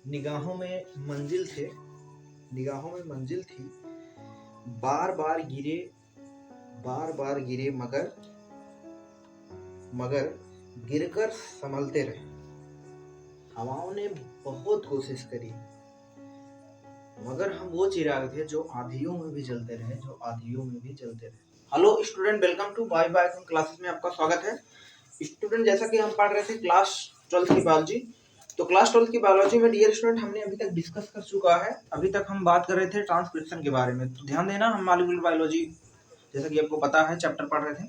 निगाहों में मंजिल थे, निगाहों में मंजिल थी, बार बार गिरे मगर गिरकर संभलते रहे। हवाओं ने बहुत कोशिश करी मगर हम वो चिराग थे जो आंधियों में भी जलते रहे। Hello student, welcome to bye bye classes में आपका स्वागत है। स्टूडेंट, जैसा कि हम पढ़ रहे थे क्लास 12 की बायोलॉजी, तो क्लास 12 की बायोलॉजी में डियर स्टूडेंट हमने अभी तक डिस्कस कर चुका है। अभी तक हम बात कर रहे थे ट्रांसक्रिप्शन के बारे में। तो ध्यान देना, हम मॉलिक्यूलर बायोलॉजी जैसा कि आपको पता है चैप्टर पढ़ रहे थे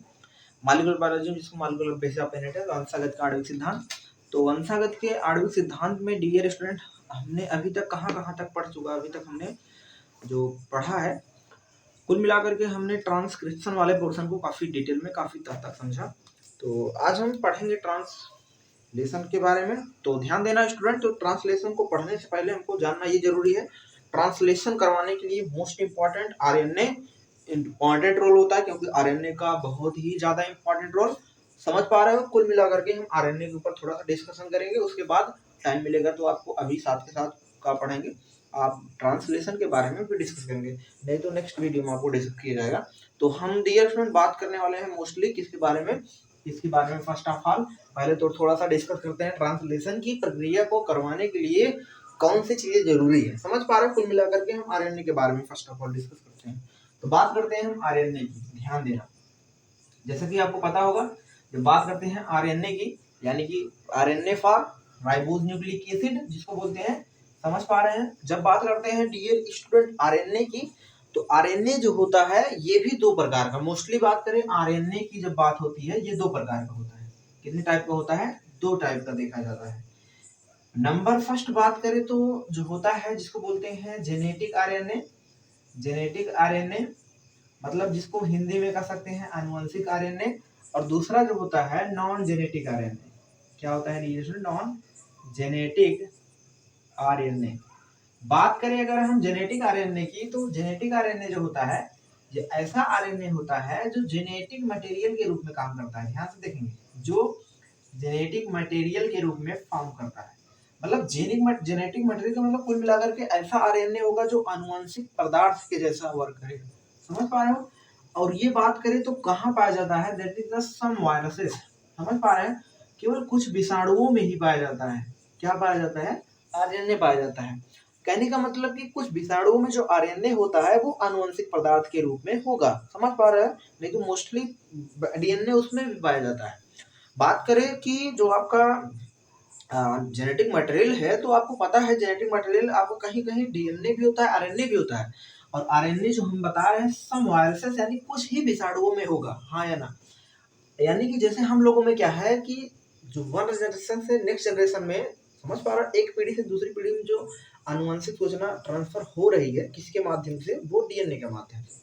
मॉलिक्यूलर बायोलॉजी, जिसको मॉलिक्यूलर बेसिस ऑफ यूनिट है, वंशागत का आणविक सिद्धांत। तो वंशागत के आणविक सिद्धांत में डियर स्टूडेंट हमने अभी तक कहाँ तक पढ़ चुका है। अभी तक हमने जो पढ़ा है, कुल मिलाकर के हमने ट्रांसक्रिप्शन वाले पोर्शन को काफी डिटेल में काफी तक समझा। तो आज हम पढ़ेंगे ट्रांसलेशन के बारे में। तो ध्यान देना स्टूडेंट, तो ट्रांसलेशन को पढ़ने से पहले हमको जानना ये जरूरी है, ट्रांसलेशन करवाने के लिए most important RNA important role होता है, क्योंकि आरएनए का बहुत ही ज्यादा इंपॉर्टेंट रोल। समझ पा रहे हो? कुल मिलाकर के हम आरएनए के ऊपर थोड़ा सा डिस्कशन करेंगे, उसके बाद टाइम मिलेगा तो आपको अभी साथ के साथ का पढ़ेंगे, आप ट्रांसलेशन के बारे में भी डिस्कस करेंगे, नहीं तो नेक्स्ट वीडियो में आपको डिस्कस किया जाएगा। तो हम डियर स्टूडेंट बात करने वाले हैं मोस्टली किसके बारे में, फर्स्ट ऑफ ऑल पहले तो थोड़ा सा डिस्कस करते हैं ट्रांसलेशन की प्रक्रिया को करवाने के लिए कौन सी चीजें जरूरी है। समझ पा रहे हैं? कुल मिलाकर के हम आरएनए के बारे में फर्स्ट ऑफ ऑल डिस्कस करते हैं। तो बात करते हैं हम आरएनए की। ध्यान देना, जैसा कि आपको पता होगा, जब बात करते हैं आरएनए की, यानी कि RNA for ribose nucleic acid जिसको बोलते हैं, समझ पा रहे हैं? जब बात करते हैं डियर स्टूडेंट आरएनए की, तो आरएनए जो होता है ये भी दो प्रकार का, मोस्टली बात करें आरएनए की जब बात होती है, ये दो प्रकार का होता है। कितने टाइप का होता है? दो टाइप का देखा जाता है। नंबर फर्स्ट बात करें तो जो होता है जिसको बोलते हैं जेनेटिक आरएनए। जेनेटिक आरएनए मतलब जिसको हिंदी में कह सकते हैं आनुवंशिक आरएनए। और दूसरा जो होता है नॉन जेनेटिक आरएनए। क्या होता है? Non genetic RNA. बात करें अगर हम जेनेटिक आरएनए की, तो जेनेटिक आरएनए जो होता है, ये ऐसा आरएनए होता है जो जेनेटिक मटेरियल के रूप में काम करता है। ध्यान से देखेंगे, जो जेनेटिक मटेरियल के रूप में फॉर्म करता है। मतलब जेनेटिक मटेरियल का मतलब कुल मिलाकर के ऐसा आरएनए होगा जो आनुवंशिक पदार्थ के जैसा वर्क करेगा। समझ पा रहे हो? और ये बात करें तो कहाँ पाया जाता है? That is the some viruses. समझ पा रहे हैं? केवल कुछ विषाणुओं में ही पाया जाता है। क्या पाया जाता है? आरएनए पाया जाता है। कहने का मतलब कि कुछ विषाणुओं में जो आरएनए होता है वो आनुवंशिक पदार्थ के रूप में होगा। समझ पा रहे हैं? नहीं तो मोस्टली डीएनए उसमें भी पाया जाता है। बात करें कि जो आपका जेनेटिक मटेरियल है, तो आपको पता है जेनेटिक मटेरियल आपको कहीं कहीं डीएनए भी होता है, आरएनए भी होता है। और आरएनए जो हम बता रहे हैं सम वायरसेस, यानी कुछ ही विषाणुओं में होगा, हाँ या ना? यानी कि जैसे हम लोगों में क्या है कि जो वन जनरेशन से नेक्स्ट जनरेशन में, समझ पा रहा, एक पीढ़ी से दूसरी पीढ़ी में जो आनुवंशिक सूचना ट्रांसफर हो रही है, किसके माध्यम से? वो डीएनए के माध्यम से।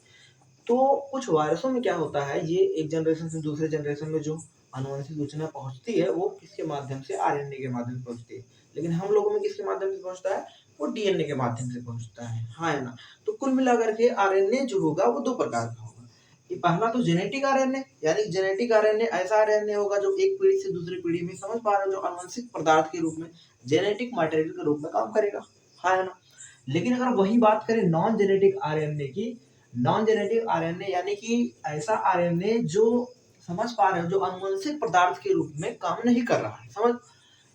तो कुछ वायरसों में क्या होता है, ये एक जनरेशन से दूसरे जनरेशन में जो आनुवंशिक सूचना पहुंचती है वो किसके माध्यम से? आरएनए के माध्यम से पहुंचती है। लेकिन हम लोगों में किसके माध्यम से पहुंचता है? वो डीएनए के माध्यम से पहुंचता है, हाँ या ना? तो कुल मिलाकर के आरएनए जो होगा वो दो प्रकार का होगा। ये पहला तो जेनेटिक आरएनए, यानी जेनेटिक आरएनए ऐसा आरएनए होगा जो एक पीढ़ी से दूसरी पीढ़ी में, समझ पा रहे हो, जो आनुवंशिक पदार्थ के रूप में, जेनेटिक मटेरियल के रूप में काम करेगा, हाँ या ना? लेकिन अगर वही बात करें नॉन जेनेटिक आरएनए की, नॉन जेनेटिक आरएनए यानी कि ऐसा आरएनए जो, समझ पा रहे हो, जो आनुवंशिक पदार्थ के रूप में काम नहीं कर रहा है। समझ,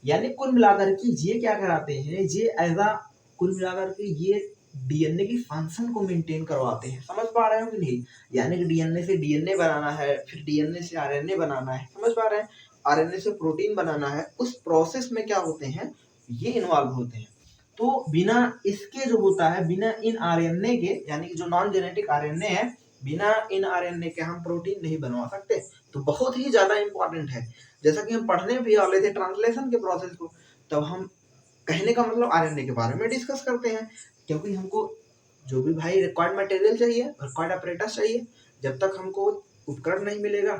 यानी कुल मिलाकर के ये क्या कराते हैं, ये ऐसा कुल मिलाकर के ये डीएनए की फंक्शन को मेंटेन करवाते हैं। समझ पा रहे हो कि नहीं? यानी कि डीएनए से डीएनए बनाना है, फिर डीएनए से आरएनए बनाना है, समझ पा रहे हैं? आरएनए से प्रोटीन बनाना है, उस प्रोसेस में क्या होते हैं, ये इन्वॉल्व होते हैं। तो बिना इसके जो होता है, बिना इन आरएनए के, यानी कि जो नॉन जेनेटिक आरएनए है, बिना इन आरएनए के हम प्रोटीन नहीं बनवा सकते। तो बहुत ही ज्यादा इंपॉर्टेंट है। जैसा कि हम पढ़ने भी वाले थे ट्रांसलेशन के प्रोसेस को, तब हम कहने का मतलब आरएनए के बारे में डिस्कस करते हैं, क्योंकि हमको जो भी भाई रिक्वायर्ड मटेरियल चाहिए, रिक्वायर्ड अपरेटस चाहिए, जब तक हमको उपकरण नहीं मिलेगा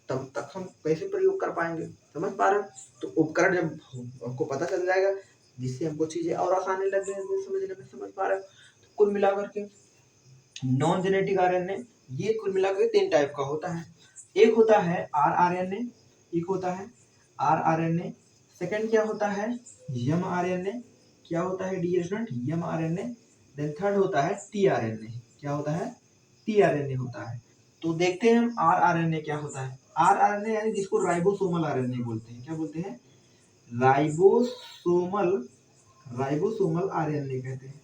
तब तक हम कैसे प्रयोग कर पाएंगे। समझ पा रहे हो? तो उपकरण जब हमको पता चल जाएगा, जिससे हमको चीजें और आसानी लग जाएगी समझने में। समझ पा रहे हो? तो कुल मिलाकर के नॉन जेनेटिक आरएनए ये कुल मिलाकर 3 टाइप का होता है। एक होता है आर आरएनए, एक होता है आर आरएनए, सेकंड क्या होता है? एम आरएनए, क्या होता है dear student, mRNA। Then third होता है tRNA। क्या होता है, tRNA होता है। तो देखते हैं हम rRNA क्या होता है। rRNA यानी जिसको राइबोसोमल आरएनए बोलते हैं। क्या बोलते हैं, राइबोसोमल आरएनए कहते हैं।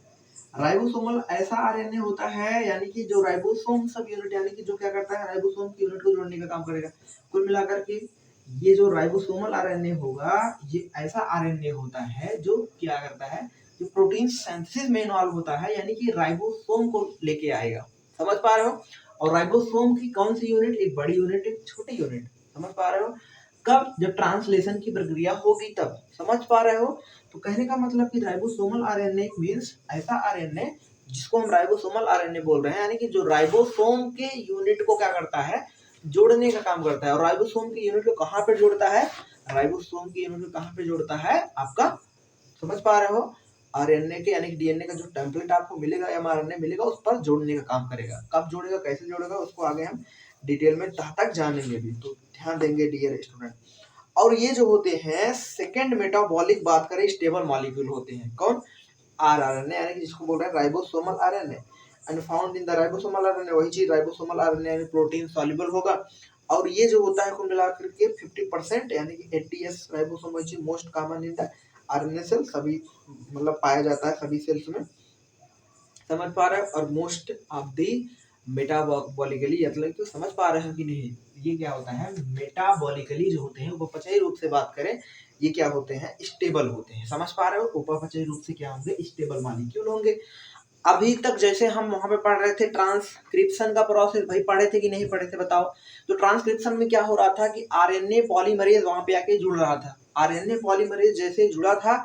राइबोसोमल ऐसा आरएनए होता है यानी कि जो राइबोसोम सब यूनिट यानी कि जो क्या करता है, राइबोसोम की यूनिट को जोड़ने का काम करेगा। कुल मिलाकर के ये जो राइबोसोमल आरएनए होगा, ये ऐसा आरएनए होता है जो क्या करता है, जो प्रोटीन सिंथेसिस में इन्वॉल्व होता है, यानी कि राइबोसोम को लेके आएगा। समझ पा रहे हो। और राइबोसोम की कौन सी यूनिट, एक बड़ी यूनिट एक छोटी यूनिट। समझ पा रहे हो, कब, जब ट्रांसलेशन की प्रक्रिया होगी तब। समझ पा रहे हो। तो कहने का मतलब कि राइबोसोमल आरएनए मींस ऐसा आरएनए जिसको हम राइबोसोमल आरएनए बोल रहे हैं, यानी कि जो राइबोसोम के यूनिट को क्या करता है, जोड़ने का काम करता है। और राइबोसोम की यूनिट को कहाँ पे जोड़ता है, राइबोसोम की यूनिट को कहाँ पे जोड़ता है आपका, समझ पा रहे हो, आरएनए के यानी कि डीएनए का जो टेम्पलेट आपको मिलेगा या एमआरएनए मिलेगा उस पर जोड़ने का काम करेगा। कब जोड़ेगा, कैसे जोड़ेगा, उसको आगे हम डिटेल में तक जानेंगे भी, तो ध्यान देंगे डियर स्टूडेंट। और ये जो होते हैं सेकेंड मेटाबॉलिक, बात करें स्टेबल मॉलिक्यूल होते हैं। कौन, आरएनए यानी कि जिसको बोल रहे हैं ribosomal RNA. And found in the ribosomal RNA, वही चीज राइबोसोमल आरएनए यानी प्रोटीन सॉल्युबल होगा। और ये जो होता है कुल मिलाकर के 50% यानी कि 80s ribosome which is most common in the RNA cell, सभी मतलब पाया जाता है सभी सेल्स में। समझ पा रहे हैं। और मोस्ट ऑफ दी मेटाबॉलिकली, मतलब तो समझ पा रहे हैं कि नहीं, ये क्या होता है, मेटाबॉलिकली जो होते हैं उपपचयी रूप से बात करें, ये क्या होते हैं, स्टेबल होते हैं। समझ पा रहे हो, उपपचयी रूप से क्या होंगे, स्टेबल मॉलिक्यूल होंगे। अभी तक जैसे हम वहां पे पढ़ रहे थे ट्रांसक्रिप्शन का प्रोसेस, भाई पढ़े थे कि नहीं पढ़े थे बताओ। तो ट्रांसक्रिप्शन में क्या हो रहा था कि आरएनए पॉलीमरेज वहां पे आके जुड़ रहा था। आरएनए पॉलीमरेज जैसे जुड़ा था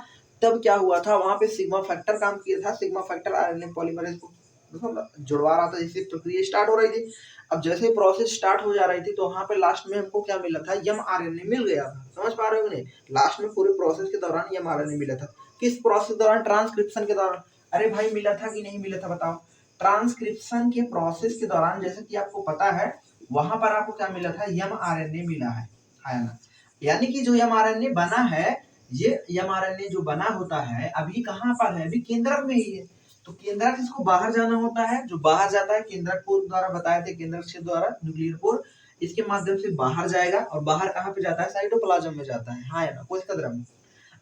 तब क्या हुआ था, वहां पे सिग्मा फैक्टर काम किया था। सिग्मा फैक्टर आरएनए पॉलीमरेज को जुड़वा रहा था, जिससे प्रक्रिया स्टार्ट हो रही थी। अब जैसे प्रोसेस स्टार्ट हो जा रही थी तो वहां पे लास्ट में हमको क्या मिला था, mRNA मिल गया था। समझ पा रहे हो नहीं, लास्ट में पूरे प्रोसेस के दौरान mRNA मिला था। किस प्रोसेस के दौरान, ट्रांसक्रिप्शन के दौरान। अरे भाई मिला था कि नहीं मिला था बताओ। ट्रांसक्रिप्शन के प्रोसेस के दौरान, जैसे कि आपको पता है, वहां पर आपको क्या मिला था, mRNA मिला है ना। यानी कि जो mRNA बना है, ये mRNA जो बना होता है अभी कहाँ पर है, अभी केंद्रक में ही है। तो केंद्रक इसको बाहर जाना होता है, जो बाहर जाता है केंद्रक पोर द्वारा, बताए थे केंद्रक क्षेत्र द्वारा, न्यूक्लियर पोर, इसके माध्यम से बाहर जाएगा। और बाहर कहाँ पे जाता है, साइटोप्लाज्म में जाता है, हाँ या ना, कोशिका द्रव्य में।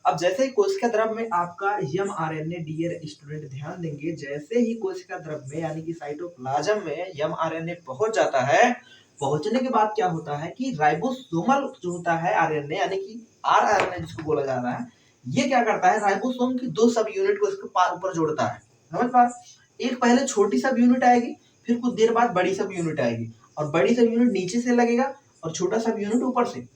अब जैसे ही कोशिका द्रव्य में आपका mRNA, डियर स्टूडेंट ध्यान देंगे, जैसे ही कोशिका द्रव्य में यानी कि साइटोप्लाज्म में mRNA पहुंच जाता है, पहुंचने के बाद क्या होता है कि राइबोसोमल जो होता है आरएनए यानी कि rRNA जिसको बोला जा रहा है, ये क्या करता है, राइबोसोम की दो सब यूनिट को इसके ऊपर जोड़ता है। समझ पा, एक पहले छोटी सब यूनिट आएगी, फिर कुछ देर बाद बड़ी सब यूनिट आएगी, और बड़ी सब यूनिट नीचे से लगेगा और छोटा सब यूनिट ऊपर से।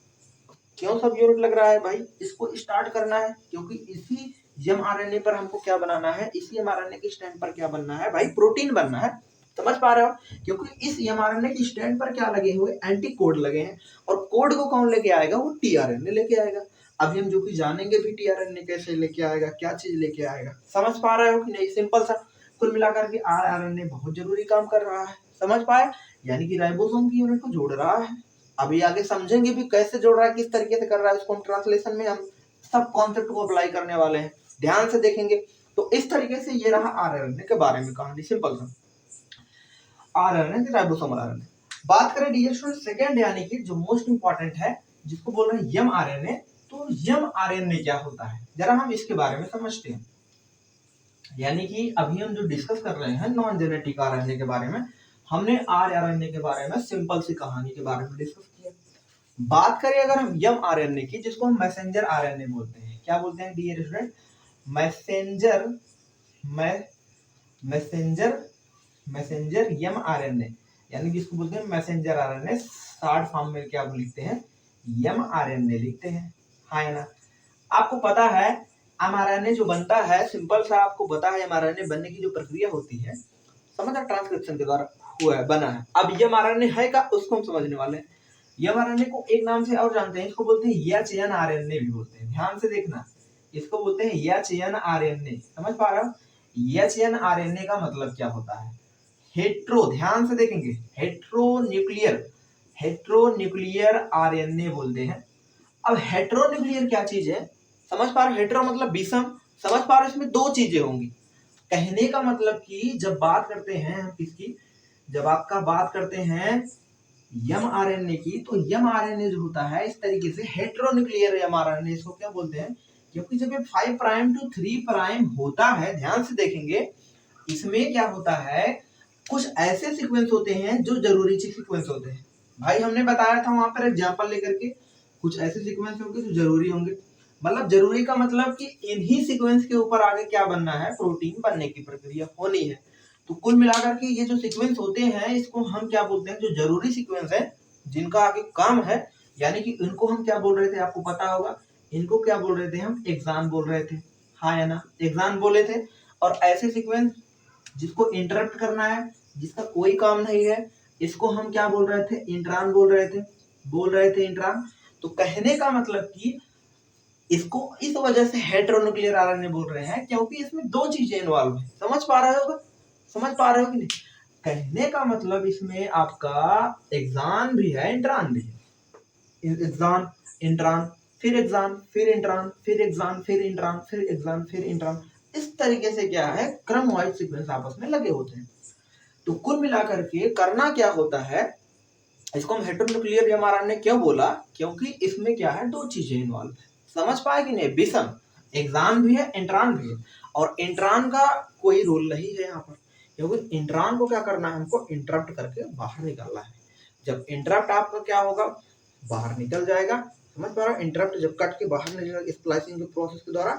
क्यों सब यूनिट लग रहा है भाई, इसको स्टार्ट करना है, क्योंकि इसी mRNA पर हमको क्या बनाना है, इसी mRNA के स्टैंड पर क्या बनना है भाई, प्रोटीन बनना है। समझ पा रहे हो, क्योंकि इस mRNA के स्टैंड पर क्या लगे हुए, एंटी कोड लगे हैं। और कोड को कौन लेके आएगा, वो tRNA लेके आएगा। अभी हम जो कि जानेंगे भी tRNA कैसे लेके आएगा, क्या चीज लेके आएगा। समझ पा रहे हो कि नहीं, सिंपल सा। कुल मिलाकर के rRNA बहुत जरूरी काम कर रहा है। समझ पाए, यानी कि राइबोसोम की यूनिट को जोड़ रहा है। अभी आगे समझेंगे भी कैसे जोड़ रहा है, किस तरीके से कर रहा है, उसको हम ट्रांसलेशन में हम सब कॉन्सेप्ट को अप्लाई करने वाले हैं, ध्यान से देखेंगे। तो इस तरीके से ये रहा आरएनए के बारे में कहानी, सिंपल सा आरएनए के राइबोसोमल आरएनए। बात करें डियर स्टूडेंट सेकंड यानी कि जो मोस्ट इंपॉर्टेंट है, जिसको बोल रहे हैं mRNA। तो mRNA क्या होता है, जरा हम इसके बारे में समझते हैं। यानी कि अभी हम जो डिस्कस कर रहे हैं नॉन जेनेटिक आरएनए के बारे में, हमने आरएनए के बारे में सिंपल सी कहानी के बारे में डिस्कस किया। बात करें अगर हम mRNA की, जिसको हम मैसेंजर आरएनए बोलते हैं, क्या बोलते हैं dear student, messenger messenger mRNA, यानी जिसको बोलते हैं मैसेंजर आरएनए, शॉर्ट फॉर्म में क्या लिखते हैं, mRNA लिखते हैं, हाँ या ना। आपको पता है mRNA जो बनता है, सिंपल सा आपको पता है mRNA बनने की जो प्रक्रिया होती है, समझ रहे, ट्रांसक्रिप्शन के द्वारा हुआ है, बना है। अब mRNA है का, उसको हम समझने वाले हैं। mRNA को एक नाम से और जानते हैं, इसको बोलते हैं HNRNA भी बोलते हैं, ध्यान से देखना, इसको बोलते हैं HNRNA। समझ पा रहे हो, HNRNA का मतलब क्या होता है, हेट्रो, ध्यान से देखेंगे, हेट्रोन्यूक्लियर आरएनए बोलते हैं। अब हेट्रोन्यूक्लियर क्या चीज है, समझ पा रहे हो, हेट्रो मतलब विषम, समझ पा रहे हो, इसमें दो चीजें होंगी। कहने का मतलब कि जब बात करते हैं हम किसकी, जब आपका बात करते हैं mRNA की, तो mRNA जो होता है इस तरीके से हेटेरोन्यूक्लियर mRNA इसको क्या बोलते हैं, क्योंकि जब ये 5 प्राइम टू 3 प्राइम होता है, ध्यान से देखेंगे इसमें क्या होता है, कुछ ऐसे सीक्वेंस होते हैं जो जरूरी सीक्वेंस होते हैं। भाई हमने बताया था वहां पर एग्जांपल लेकर के, कुछ ऐसे सीक्वेंस होंगे जो जरूरी होंगे, मतलब जरूरी का मतलब कि इन्हीं सीक्वेंस के ऊपर आगे क्या बनना है, प्रोटीन बनने की प्रक्रिया होनी है। तो कुल मिलाकर के ये जो सीक्वेंस होते हैं इसको हम क्या बोलते हैं, जो जरूरी सीक्वेंस है जिनका आगे काम है, यानी कि इनको हम क्या बोल रहे थे, आपको पता होगा इनको क्या बोल रहे थे, हम एक्सान बोल रहे थे, हाँ या ना, एक्सान बोले थे। और ऐसे सीक्वेंस जिसको इंटरप्ट करना है, जिसका कोई काम नहीं है, इसको हम क्या बोल रहे थे, इंट्रान बोल रहे थे इंट्रान। तो कहने का मतलब कि इसको इस वजह से हेटेरोन्यूक्लियर आरएनए बोल रहे हैं, क्योंकि इसमें दो चीजें इन्वॉल्व है। समझ पा रहे हो, समझ पा रहे हो कि नहीं? कहने का मतलब इसमें आपका एक्सान भी है, इंट्रान भी है। एक्सान, इंट्रान, फिर एक्सान, फिर इंट्रान, फिर एक्सान, फिर इंट्रान, फिर एक्सान, फिर इंट्रान, इस तरीके से क्या है, क्रम वाइज सीक्वेंस आपस में लगे होते हैं। तो कुल मिलाकर के करना क्या होता है, इसको हम हेटेरोन्यूक्लियर एमआरएनए क्यों बोला, क्योंकि इसमें क्या है, दो चीजें इन्वॉल्व है। समझ पाए कि नहीं, विषम, एक्सान भी है, इंट्रान भी है। और इंट्रान का कोई रोल नहीं है यहाँ पर, क्योंकि इंट्रान को क्या करना है, हमको इंटरप्ट करके बाहर निकालना है। जब इंटरप्ट आपका क्या होगा, बाहर निकल जाएगा। समझ पा रहे हो, इंटरप्ट जब कट के बाहर निकलेगा स्प्लाइसिंग के प्रोसेस के द्वारा।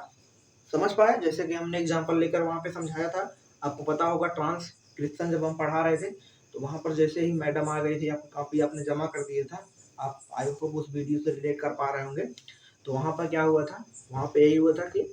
समझ पाए, जैसे कि हमने एग्जांपल लेकर वहां पे समझाया था, आपको पता होगा ट्रांसक्रिप्शन जब हम पढ़ा रहे थे, तो वहां पर जैसे ही मैडम आ गई थी, आपको कॉपी आपने जमा कर दिया था, आप आई होप उस वीडियो से रिलेट कर पा रहे होंगे। तो वहां पर क्या हुआ था, वहां पे यही हुआ था कि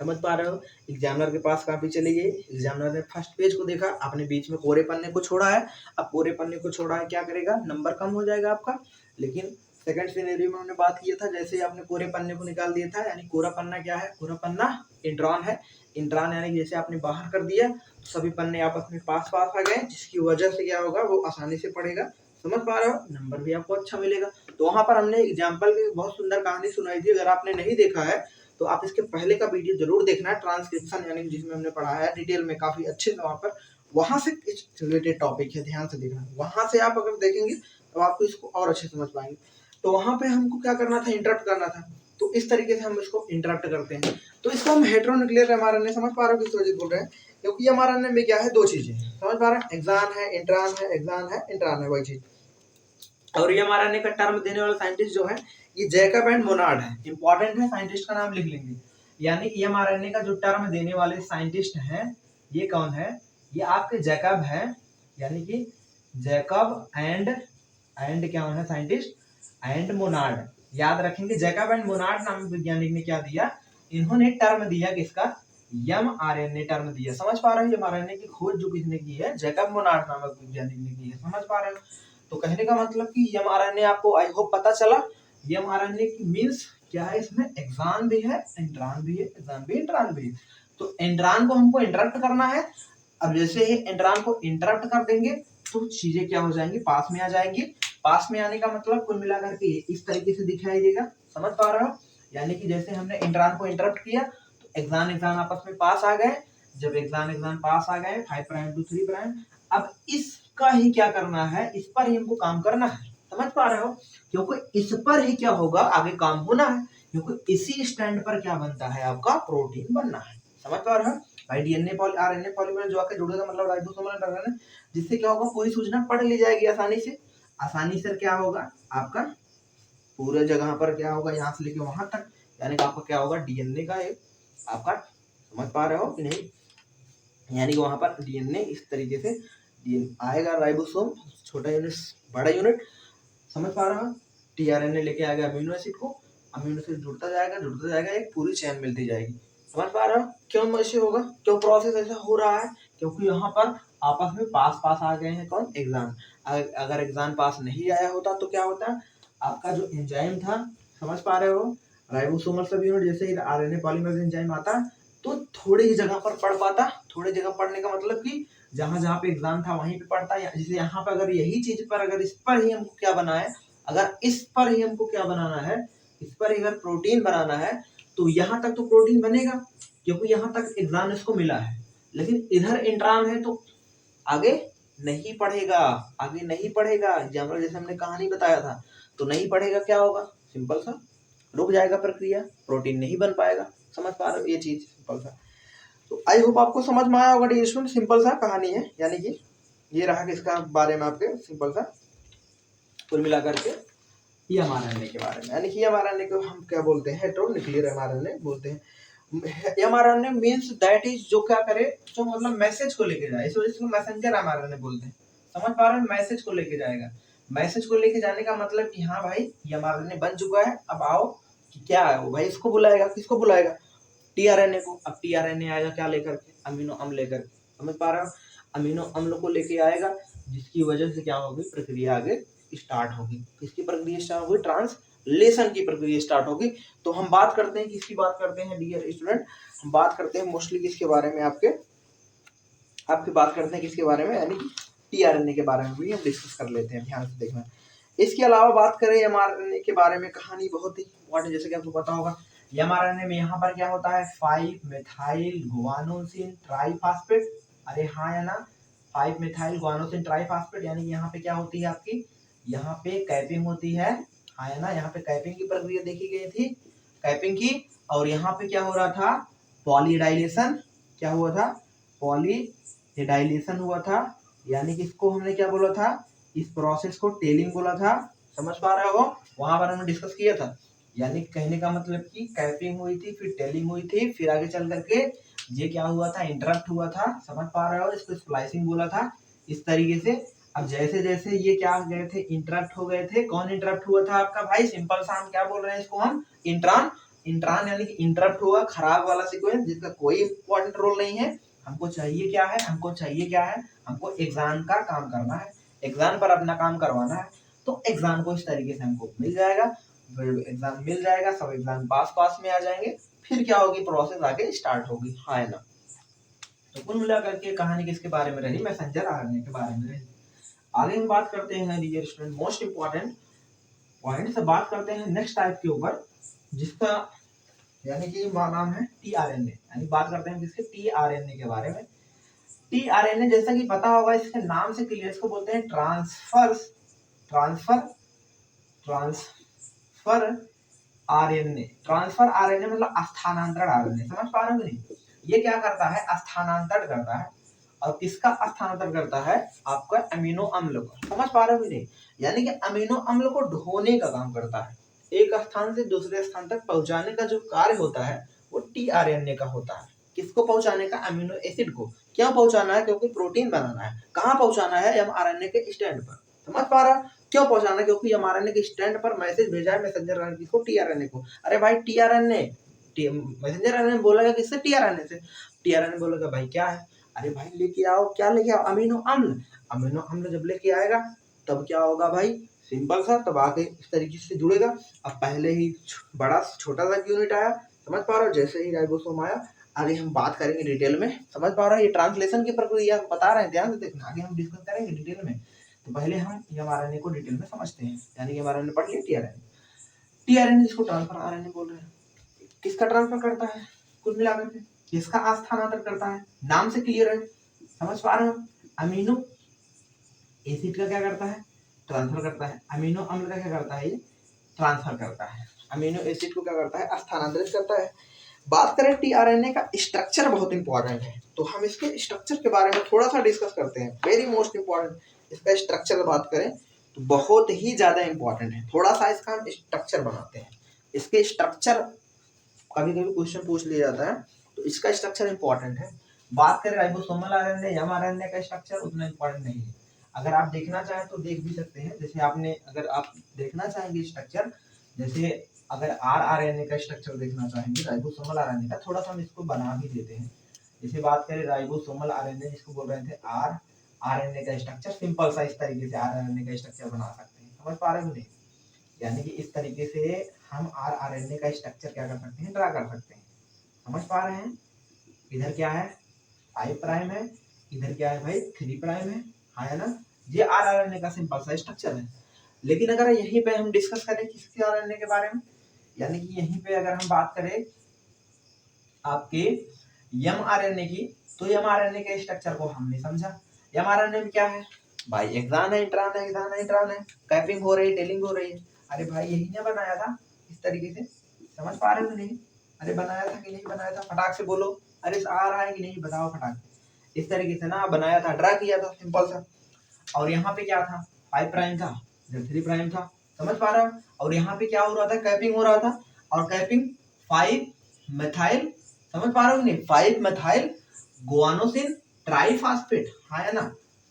समझ पा रहे हो, एग्जामिनर के पास कॉपी चली गई, एग्जामिनर ने फर्स्ट पेज को देखा, आपने बीच में कोरे पन्ने को छोड़ा है। अब कोरे पन्ने को छोड़ा है, क्या करेगा, नंबर कम हो जाएगा आपका। लेकिन सेकंड सिनेरियो में हमने बात किया था, जैसे ही आपने कोरे पन्ने को निकाल दिया था, यानी कोरा पन्ना क्या है, कोरा पन्ना इंट्रॉन है। इंट्रॉन यानी जैसे आपने बाहर कर दिया तो सभी पन्ने आपस में पास पास आ गए, जिसकी वजह से क्या होगा, वो आसानी से पड़ेगा। समझ पा रहे हो, नंबर भी आपको अच्छा मिलेगा। तो वहां पर हमने एग्जाम्पल की बहुत सुंदर कहानी सुनाई थी, अगर आपने नहीं देखा है तो आप इसके पहले का वीडियो जरूर देखना है, ट्रांसक्रिप्शन यानी जिसमें हमने पढ़ाया है डिटेल में, काफी अच्छे से वहां पर, वहां से रिलेटेड टॉपिक है, ध्यान से देखना। वहां से आप अगर देखेंगे तो आपको इसको और अच्छे समझ पाएंगे। तो वहां पे हमको क्या करना था, इंटरप्ट करना था। तो इस तरीके से हम इसको इंटरप्ट करते हैं। तो इसको हम हेटेरोन्यूक्लियर एमआरएनए, समझ पा रहे हो किस वजह से बोल रहे हैं, क्योंकि एमआरएनए में क्या है, दो चीजें, समझ पा रहे हैं, एक्सान है, इंट्रान है, एक्सान है, इंट्रान है, वही चीज। और ये एमआरएनए का टर्म देने वाला साइंटिस्ट जो है, ये जैकब एंड मोनार्ड है, इंपॉर्टेंट है, साइंटिस्ट का नाम लिख लेंगे। यानी एमआरएनए का जो टर्म देने वाले साइंटिस्ट हैं, ये कौन है, ये आपके जैकब है, यानी कि जैकब एंड क्या है साइंटिस्ट, एंड मोनार्ड। याद रखेंगे, जैकब एंड मोनार्ड नामक वैज्ञानिक ने क्या दिया, इन्होंने टर्म दिया किसका, एमआरएनए टर्म दिया। समझ पा रहे हो, एमआरएनए की खोज जो किसने की है, जैकब मोनार्ड नामक वैज्ञानिक ने की है। समझ पा रहे हो, तो कहने का मतलब कि एमआरएनए आपको आई होप पता चला। एमआरएनए की मींस क्या है, इसमें एक्सान भी है, इंट्रान भी है, एक्सान भी, इंट्रान भी है। तो इंट्रान को हमको इंटरप्ट करना है। अब जैसे ही इंट्रान को इंटरप्ट कर देंगे तो चीजें क्या हो जाएंगी, पास में आ जाएंगी। पास में आने का मतलब कुल मिलाकर के इस तरीके से दिखाई देगा। समझ पा रहे हो, यानी कि जैसे हमने इंट्रान को इंटरप्ट किया तो एक्सान आपस में पास आ गए। जब एक्सान पास आ गए 5 प्राइम टू 3 प्राइम, अब इसका ही क्या करना है, इस पर ही हमको काम करना है। समझ पा रहे हो, क्योंकि इस पर ही क्या होगा, आगे काम होना है, क्योंकि इसी स्टैंड पर क्या बनता है, आपका प्रोटीन बनना है। समझ पा रहे हो भाई, डीएनए आरएनए पॉलीमर जो आके जुड़ेगा, मतलब राइबोसोमल इंटरैक्शन, जिससे क्या होगा, पूरी सूचना पढ़ ली जाएगी आसानी से क्या होगा, आपका पूरे जगह पर क्या होगा, यहाँ से लेके वहां तक, यानी कि आपका क्या होगा, डीएनए का एक आपका, समझ पा रहे हो कि नहीं, यानी कि वहां पर डीएनए इस तरीके से आएगा, राइबोसोम छोटा यूनिट बड़ा यूनिट, समझ पा रहा है, टीआरएनए लेके आएगा अमीनो एसिड को, अमीनो एसिड जुड़ता जाएगा, एक पूरी चेन मिलती जाएगी। समझ पा रहे हो क्यों ऐसे होगा, क्यों प्रोसेस ऐसा हो रहा है, क्योंकि यहाँ पर आपस में पास आ गए हैं कौन, एक्सान। अगर एक्सान पास नहीं आया होता तो क्या होता, आपका जो एंजाइम था, समझ पा रहे हो, राइबोसोमल सब यूनिट जैसे ही आरएनए पॉलीमरेज एंजाइम आता तो थोड़ी ही जगह पर पढ़ पाता। थोड़ी जगह पढ़ने का मतलब कि जहां जहां पे एग्जाम था वहीं पे पढ़ता है। जैसे यहाँ पर अगर यही चीज पर, अगर इस पर ही हमको क्या बना है, अगर इस पर ही हमको क्या बनाना है, इस पर ही अगर प्रोटीन बनाना है, तो यहाँ तक तो प्रोटीन बनेगा क्योंकि यहाँ तक एग्जाम इसको मिला है, लेकिन इधर इंट्रान है तो आगे नहीं पढ़ेगा, आगे नहीं पढ़ेगा। एग्जाम्पल जैसे हमने कहानी बताया था, तो नहीं पढ़ेगा क्या होगा, सिंपल सा रुक जाएगा प्रक्रिया, प्रोटीन नहीं बन पाएगा। समझ पा रहे हो ये चीज, सिंपल सा। तो आई होप आपको समझ में आया होगा डियर स्टूडेंट, सिंपल सा कहानी है, यानी कि ये रहा किसका बारे में आपके सिंपल सा कुल मिला करके mRNA के बारे में, यानी कि mRNA को हम क्या बोलते हैं, हेटेरोन्यूक्लियर mRNA बोलते हैं। mRNA मींस दैट इज जो क्या करे, जो मतलब मैसेज को लेके जाए, इस वजह से मैसेंजर mRNA बोलते हैं। समझ पा रहे हैं, मैसेज को लेके जाएगा। मैसेज को लेके जाने का मतलब कि हाँ भाई ये mRNA बन चुका है, अब आओ कि क्या है वो भाई, इसको बुलाएगा, किसको बुलाएगा, टीआरएनए को। अब टीआरएनए आएगा क्या लेकर के, अमीनो अम्ल लेकर के। समझ पा रहे हो, अमीनो अम्ल को लेके आएगा, जिसकी वजह से क्या होगी, प्रक्रिया आगे स्टार्ट होगी। किसकी प्रक्रिया स्टार्ट होगी, ट्रांसलेशन की प्रक्रिया स्टार्ट होगी। तो हम बात करते हैं, किसकी बात करते हैं डियर स्टूडेंट, हम बात करते हैं मोस्टली किसके बारे में, आपके बात करते हैं किसके बारे में, यानी कि टीआरएनए के बारे में भी हम डिस्कस कर लेते हैं, ध्यान से देखना। इसके अलावा बात करें एमआरएनए के बारे में, कहानी बहुत ही इंपॉर्टेंट, जैसे कि आपको पता होगा एमआरएनए में यहाँ पर क्या होता है, 5 मेथाइल गुआनोसिन ट्राइफॉस्फेट। अरे हाँ या ना, 5 मेथाइल गुआनोसिन ट्राइफॉस्फेट, यानी कि यहाँ पे क्या होती है आपकी, यहाँ पे कैपिंग होती है, हाँ या ना, यहाँ पे कैपिंग की प्रक्रिया देखी गई थी, कैपिंग की। और यहाँ पे क्या हो रहा था, पॉलीडाइलेशन, क्या हुआ था, पॉलीडाइलेशन हुआ था, यानी कि इसको हमने क्या बोला था, इस प्रोसेस को टेलिंग बोला था। समझ पा रहे हो, वहां पर हमने डिस्कस किया था। यानी कहने का मतलब कि कैपिंग हुई थी, फिर टेलिंग हुई थी, फिर आगे चल करके ये क्या हुआ था, इंटरप्ट हुआ था। समझ पा रहे हो, इसको स्प्लाइसिंग बोला था, इस तरीके से। अब जैसे जैसे ये क्या गए थे, इंटरप्ट हो गए थे। कौन इंटरप्ट हुआ था आपका भाई, सिंपल सा हम क्या बोल रहे हैं इसको, हम इंट्रान। इंट्रान यानी कि इंटरप्ट हुआ, खराब वाला सीक्वेंस जिसका कोई इंपॉर्टेंट रोल नहीं है। हमको चाहिए क्या है, हमको चाहिए क्या है, हमको एग्जाम का काम करना है, एग्जाम पर अपना काम करवाना है। तो एग्जाम को इस तरीके से हमको मिल जाएगा, एग्जाम मिल जाएगा, सब एग्जाम पास में आ जाएंगे, फिर क्या होगी, प्रोसेस आगे स्टार्ट होगी, हाँ ना। तो कुल मिला करके कहानी किसके बारे में रही, मैसेंजर आरएनए के बारे में रही। आगे हम बात करते हैं dear student, most important point से बात करते हैं नेक्स्ट टाइप के ऊपर, जिसका यानी कि नाम है टीआरएनए, यानी बात करते हैं किसके, टीआरएनए के बारे में। टीआरएनए जैसा कि पता होगा, इसके नाम से क्लियर, इसको बोलते हैं ट्रांसफर आरएनए। ट्रांसफर आरएनए मतलब स्थानांतरण आरएनए। समझ पा रहे हो नहीं, ये क्या करता है, स्थानांतरण करता है। और किसका स्थानांतरण करता है, आपका अमीनो अम्ल का। समझ पा रहे हो नहीं, यानी कि अमीनो अम्ल को ढोने का काम करता है, एक स्थान से दूसरे स्थान तक पहुंचाने का जो कार्य होता है वो टीआरएनए का होता है। किसको पहुंचाने का, अमीनो एसिड को। क्यों पहुंचाना है, क्योंकि प्रोटीन बनाना है। कहाँ पहुंचाना है, एमआरएनए के स्टैंड पर। समझ पा रहा, क्यों पहुंचाना, क्योंकि एमआरएनए के स्टैंड पर मैसेज भेजा है मैसेंजर आरएनए को, टीआरएनए को। अरे भाई टीआरएनए, मैसेंजर आरएनए बोलेगा किससे, टीआरएनए से। टीआरएनए बोलेगा भाई क्या है, अरे भाई लेके आओ, क्या लेके आओ, अमीनो अम्ल। अमीनो अम्ल जब लेके आएगा तब क्या होगा भाई, सिंपल सा, तब आके इस तरीके से जुड़ेगा। अब पहले ही बड़ा छोटा सा यूनिट आया, समझ पा रहे हो, जैसे ही राइबोसोम आया, आगे हम बात करेंगे डिटेल में। समझ पा रहे हो, ये ट्रांसलेशन की प्रक्रिया बता रहे हैं, ध्यान से देखना, आगे हम डिस्कस करेंगे डिटेल में। तो पहले हम एमआरएनए को डिटेल में समझते हैं, यानी कि एमआरएनए पढ़ लिया, टीआरएनए। टीआरएनए जिसको ट्रांसफर आरएनए बोल रहे हैं, किसका ट्रांसफर करता है, कुल मिलाकर के किसका स्थानांतरण करता है, नाम से क्लियर है। समझ पा रहे हो, अमीनो एसिड का क्या करता है, ट्रांसफर करता है। अमीनो अम्ल का क्या करता है, ये ट्रांसफर करता है। अमीनो एसिड को क्या करता है, स्थानांतरित करता है। बात करें टीआरएनए का स्ट्रक्चर बहुत इंपॉर्टेंट है, तो हम इसके स्ट्रक्चर के बारे में थोड़ा सा डिस्कस करते हैं। वेरी मोस्ट इंपॉर्टेंट, इसका स्ट्रक्चर बात करें तो बहुत ही ज्यादा इंपॉर्टेंट है। थोड़ा सा इसका हम स्ट्रक्चर बनाते हैं। इसके स्ट्रक्चर कभी कभी क्वेश्चन पूछ लिया जाता है, तो इसका स्ट्रक्चर इंपॉर्टेंट है। बात करें राइबोसोमल आरएनए, एमआरएनए का स्ट्रक्चर उतना इंपॉर्टेंट नहीं है। अगर आप देखना चाहें तो देख भी सकते हैं, जैसे आपने, अगर आप देखना चाहेंगे स्ट्रक्चर, जैसे अगर आरएनए का स्ट्रक्चर देखना चाहेंगे, राइबोसोमल आरएनए का, थोड़ा सा हम इसको बना भी देते हैं। जैसे बात करें राइबोसोमल आरएनए, जिसको बोल रहे थे आरएनए का स्ट्रक्चर, सिंपल सा इस तरीके से आरएनए का स्ट्रक्चर बना सकते हैं। समझ पा रहे हो नहीं, यानी कि इस तरीके से हम आरएनए का स्ट्रक्चर क्या कर सकते हैं, ड्रा कर सकते हैं। समझ पा रहे हैं, इधर क्या है 5 प्राइम है, इधर क्या है भाई 3 प्राइम है, हाँ ना। ये आरएनए का सिंपल सा स्ट्रक्चर है। लेकिन अगर यहीं पे हम डिस्कस करें किसके आरएनए के बारे में, यानी कि यहीं पे अगर हम बात करें आपके mRNA की, तो mRNA के स्ट्रक्चर को हमने समझा। mRNA में क्या है भाई, एक्सान है, इंट्रॉन है, एक्सान है, इंट्रॉन है, कैपिंग हो रही है, टेलिंग हो रही है। अरे भाई यही ने बनाया था इस तरीके से, समझ पा रहे हो नहीं? अरे बनाया था कि नहीं बनाया था, फटाक से बोलो। अरे आ रहा है कि नहीं बताओ फटाक से। इस तरीके से ना बनाया था, ड्रा किया था, सिंपल सा। और यहाँ पे क्या था, 5 प्राइम था, इधर 3 प्राइम था, समझ पा रहे हो? और यहाँ पे क्या हो रहा था, कैपिंग हो रहा था, और कैपिंग 5 मेथाइल, समझ पा रहे हो नहीं, 5 मेथाइल गुआनोसिन ट्राइफॉस्फेट, हाँ है ना,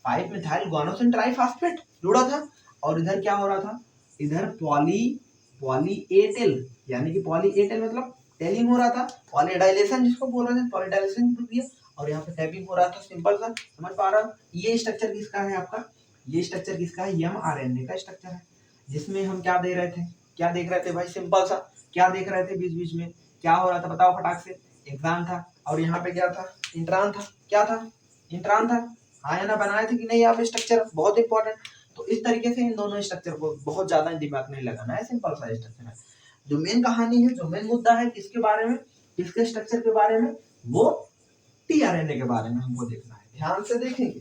5 मेथाइल गुआनोसिन ट्राइफॉस्फेट जुड़ा था। और इधर क्या हो रहा था, इधर पॉली एटेल, यानी कि पॉली एटेल मतलब टेलिंग हो रहा था, पॉलीडाइलेशन जिसको बोल रहे थे, पॉलीडाइलेशन प्रक्रिया। और यहाँ पे टैपिंग हो रहा था, सिंपल सा, समझ पा रहा हूँ? ये स्ट्रक्चर किसका है आपका, ये स्ट्रक्चर किसका है, mRNA का स्ट्रक्चर है, जिसमें हम क्या दे रहे थे, क्या देख रहे थे भाई, सिंपल सा, क्या देख रहे थे, बीच बीच में क्या हो रहा था बताओ फटाक से, एक्सान था, और यहाँ पे क्या था, इंट्रॉन था, क्या था, इंट्रॉन था, हाँ या ना, बनाए थे कि नहीं आप स्ट्रक्चर, बहुत इंपॉर्टेंट। तो इस तरीके से इन दोनों स्ट्रक्चर को बहुत ज्यादा दिमाग नहीं लगाना है, सिंपल सा स्ट्रक्चर है। जो मेन कहानी है, जो मेन मुद्दा है किसके बारे में, किसके स्ट्रक्चर के बारे में, वो टीआरएनए के बारे में हमको देखना है। ध्यान से देखेंगे,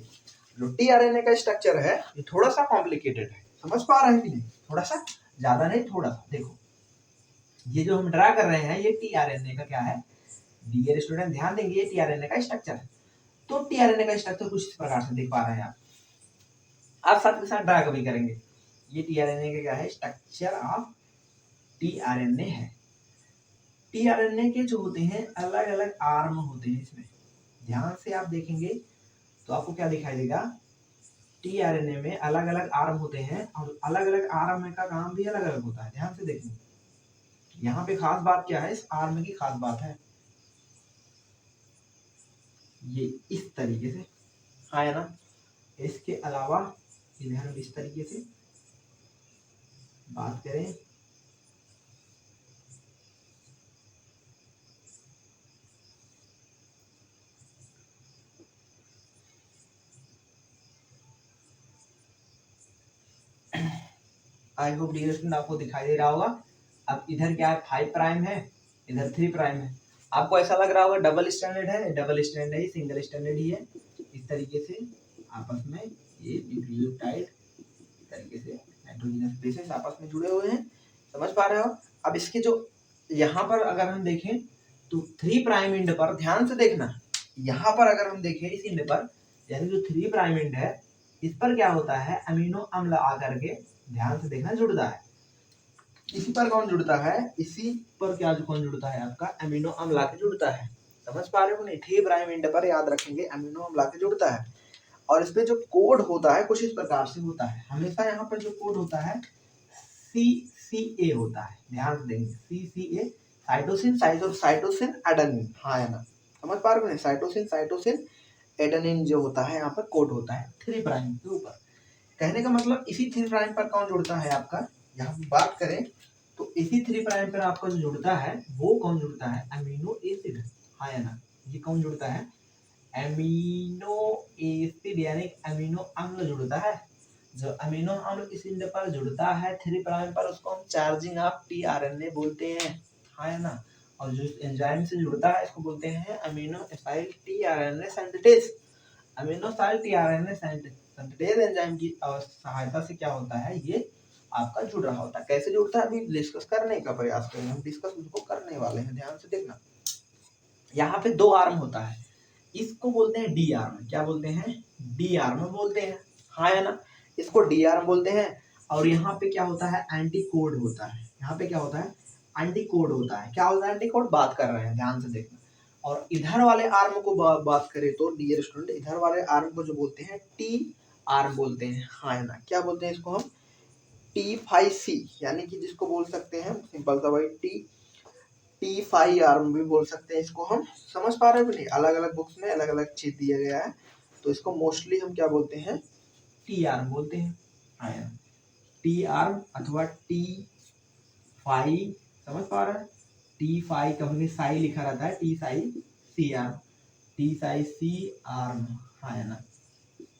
जो टीआरएनए का स्ट्रक्चर है ये थोड़ा सा कॉम्प्लिकेटेड है, समझ पा रहे हैं कि नहीं, थोड़ा सा, ज्यादा नहीं, थोड़ा सा। देखो ये जो हम ड्रा कर रहे हैं ये टीआरएनए का क्या है, डियर स्टूडेंट ध्यान देंगे, ये टीआरएनए का स्ट्रक्चर है। तो टीआरएनए का स्ट्रक्चर कुछ इस प्रकार से देख पा रहे हैं आप साथ के साथ ड्रा कभी करेंगे। ये टीआरएनए का क्या है, स्ट्रक्चर ऑफ टीआरएनए है। टीआरएनए के जो होते हैं अलग अलग आर्म होते हैं इसमें, ध्यान से आप देखेंगे तो आपको क्या दिखाई देगा, टीआरएनए में अलग अलग आर्म होते हैं, और अलग अलग आर्म का काम भी अलग अलग होता है। ध्यान से देखेंगे, यहाँ पे खास बात क्या है, इस आर्म की खास बात है ये इस तरीके से, हाँ है ना। इसके अलावा इधर हम इस तरीके से बात करें, आई होप डियर स्टूडेंट आपको दिखाई दे रहा होगा। अब इधर क्या है, 5 प्राइम है, इधर 3 प्राइम है। आपको ऐसा लग रहा होगा डबल स्टैंडर्ड है, डबल स्टैंडर्ड है, सिंगल स्टैंडर्ड ही है। इस तरीके से आपस में ये न्यूक्लियोटाइड तरीके से नाइट्रोजनस बेसेस आपस में जुड़े हुए हैं, समझ पा रहे हो? अब इसके जो यहाँ पर अगर हम देखें तो 3 प्राइम एंड पर ध्यान से देखना, यहाँ पर अगर हम देखें इस एंड पर, यानी जो 3 प्राइम एंड है इस पर क्या होता है, अमीनो अम्ल आकर के, ध्यान से देखना, जुड़ता है। इसी पर कौन जुड़ता है, इसी पर क्या कौन जुड़ता है आपका, अमीनो अम्ल आके जुड़ता है, समझ पा रहे हो नहीं? 3 प्राइम एंड पर याद रखेंगे अमीनो अम्ल आके जुड़ता है। और इस पे जो कोड होता है कुछ इस प्रकार से होता है, हमेशा यहाँ पर जो कोड होता है CCA होता है, ध्यान से देंगे, CCA, साइटोसिन साइटोसिन एडेनिन, हाँ है ना, समझ पा रहे हो? साइटोसिन साइटोसिन एडेनिन जो होता है यहाँ पर कोड होता है 3 प्राइम के ऊपर। कहने का मतलब इसी 3 प्राइम पर कौन जुड़ता है आपका, यहाँ बात करें तो इसी 3 प्राइम पर आपका जो जुड़ता है वो कौन जुड़ता है, अमीनो एसिड, हाँ है ना, ये कौन जुड़ता है, अमीनो एसिड, यानी अमीनो अम्ल जुड़ता है। जो अमीनो अम्ल इस एंड पर जुड़ता है 3 प्राइम पर, उसको हम चार्जिंग ऑफ टीआरएनए बोलते हैं, हाँ है ना। और जो एंजाइम से जुड़ता है इसको बोलते हैं amino acyl tRNA synthetase. Amino acyl tRNA synthetase enzyme की सहायता से क्या होता है, ये आपका जुड़ रहा होता है। कैसे जुड़ता है अभी डिस्कस करने का प्रयास करेंगे, हम डिस्कस उसको करने वाले हैं, ध्यान से देखना। यहाँ पे 2 आर्म होता है, इसको बोलते हैं डी आर्म, क्या बोलते हैं, डी आर्म बोलते हैं, हाँ है ना, इसको डी आर्म बोलते हैं। और यहाँ पे क्या होता है, एंटी कोड होता है, यहाँ पे क्या होता है, एंटी कोड होता है। क्या होता है एंटी कोड, बात कर रहे हैं, ध्यान से देखना। और इधर वाले आर्म को बात करें तो डियर स्टूडेंट, इधर वाले आर्म को जो बोलते हैं टी आर्म बोलते हैं, हाँ है ना, क्या बोलते हैं इसको हम, T5C, यानी कि जिसको बोल सकते हैं सिंपल सा भाई T5 आर्म भी बोल सकते हैं इसको हम, समझ पा रहे हो नहीं? अलग अलग बुक्स में अलग अलग चीज दिया गया है, तो इसको मोस्टली हम क्या बोलते हैं, टी आर्म बोलते हैं, हाँ यार, टी आर्म अथवा T5, समझ पा रहे हैं? T5 कभी साई लिखा रहता है, T5C आर्म, T5C आर्म, हाँ है ना,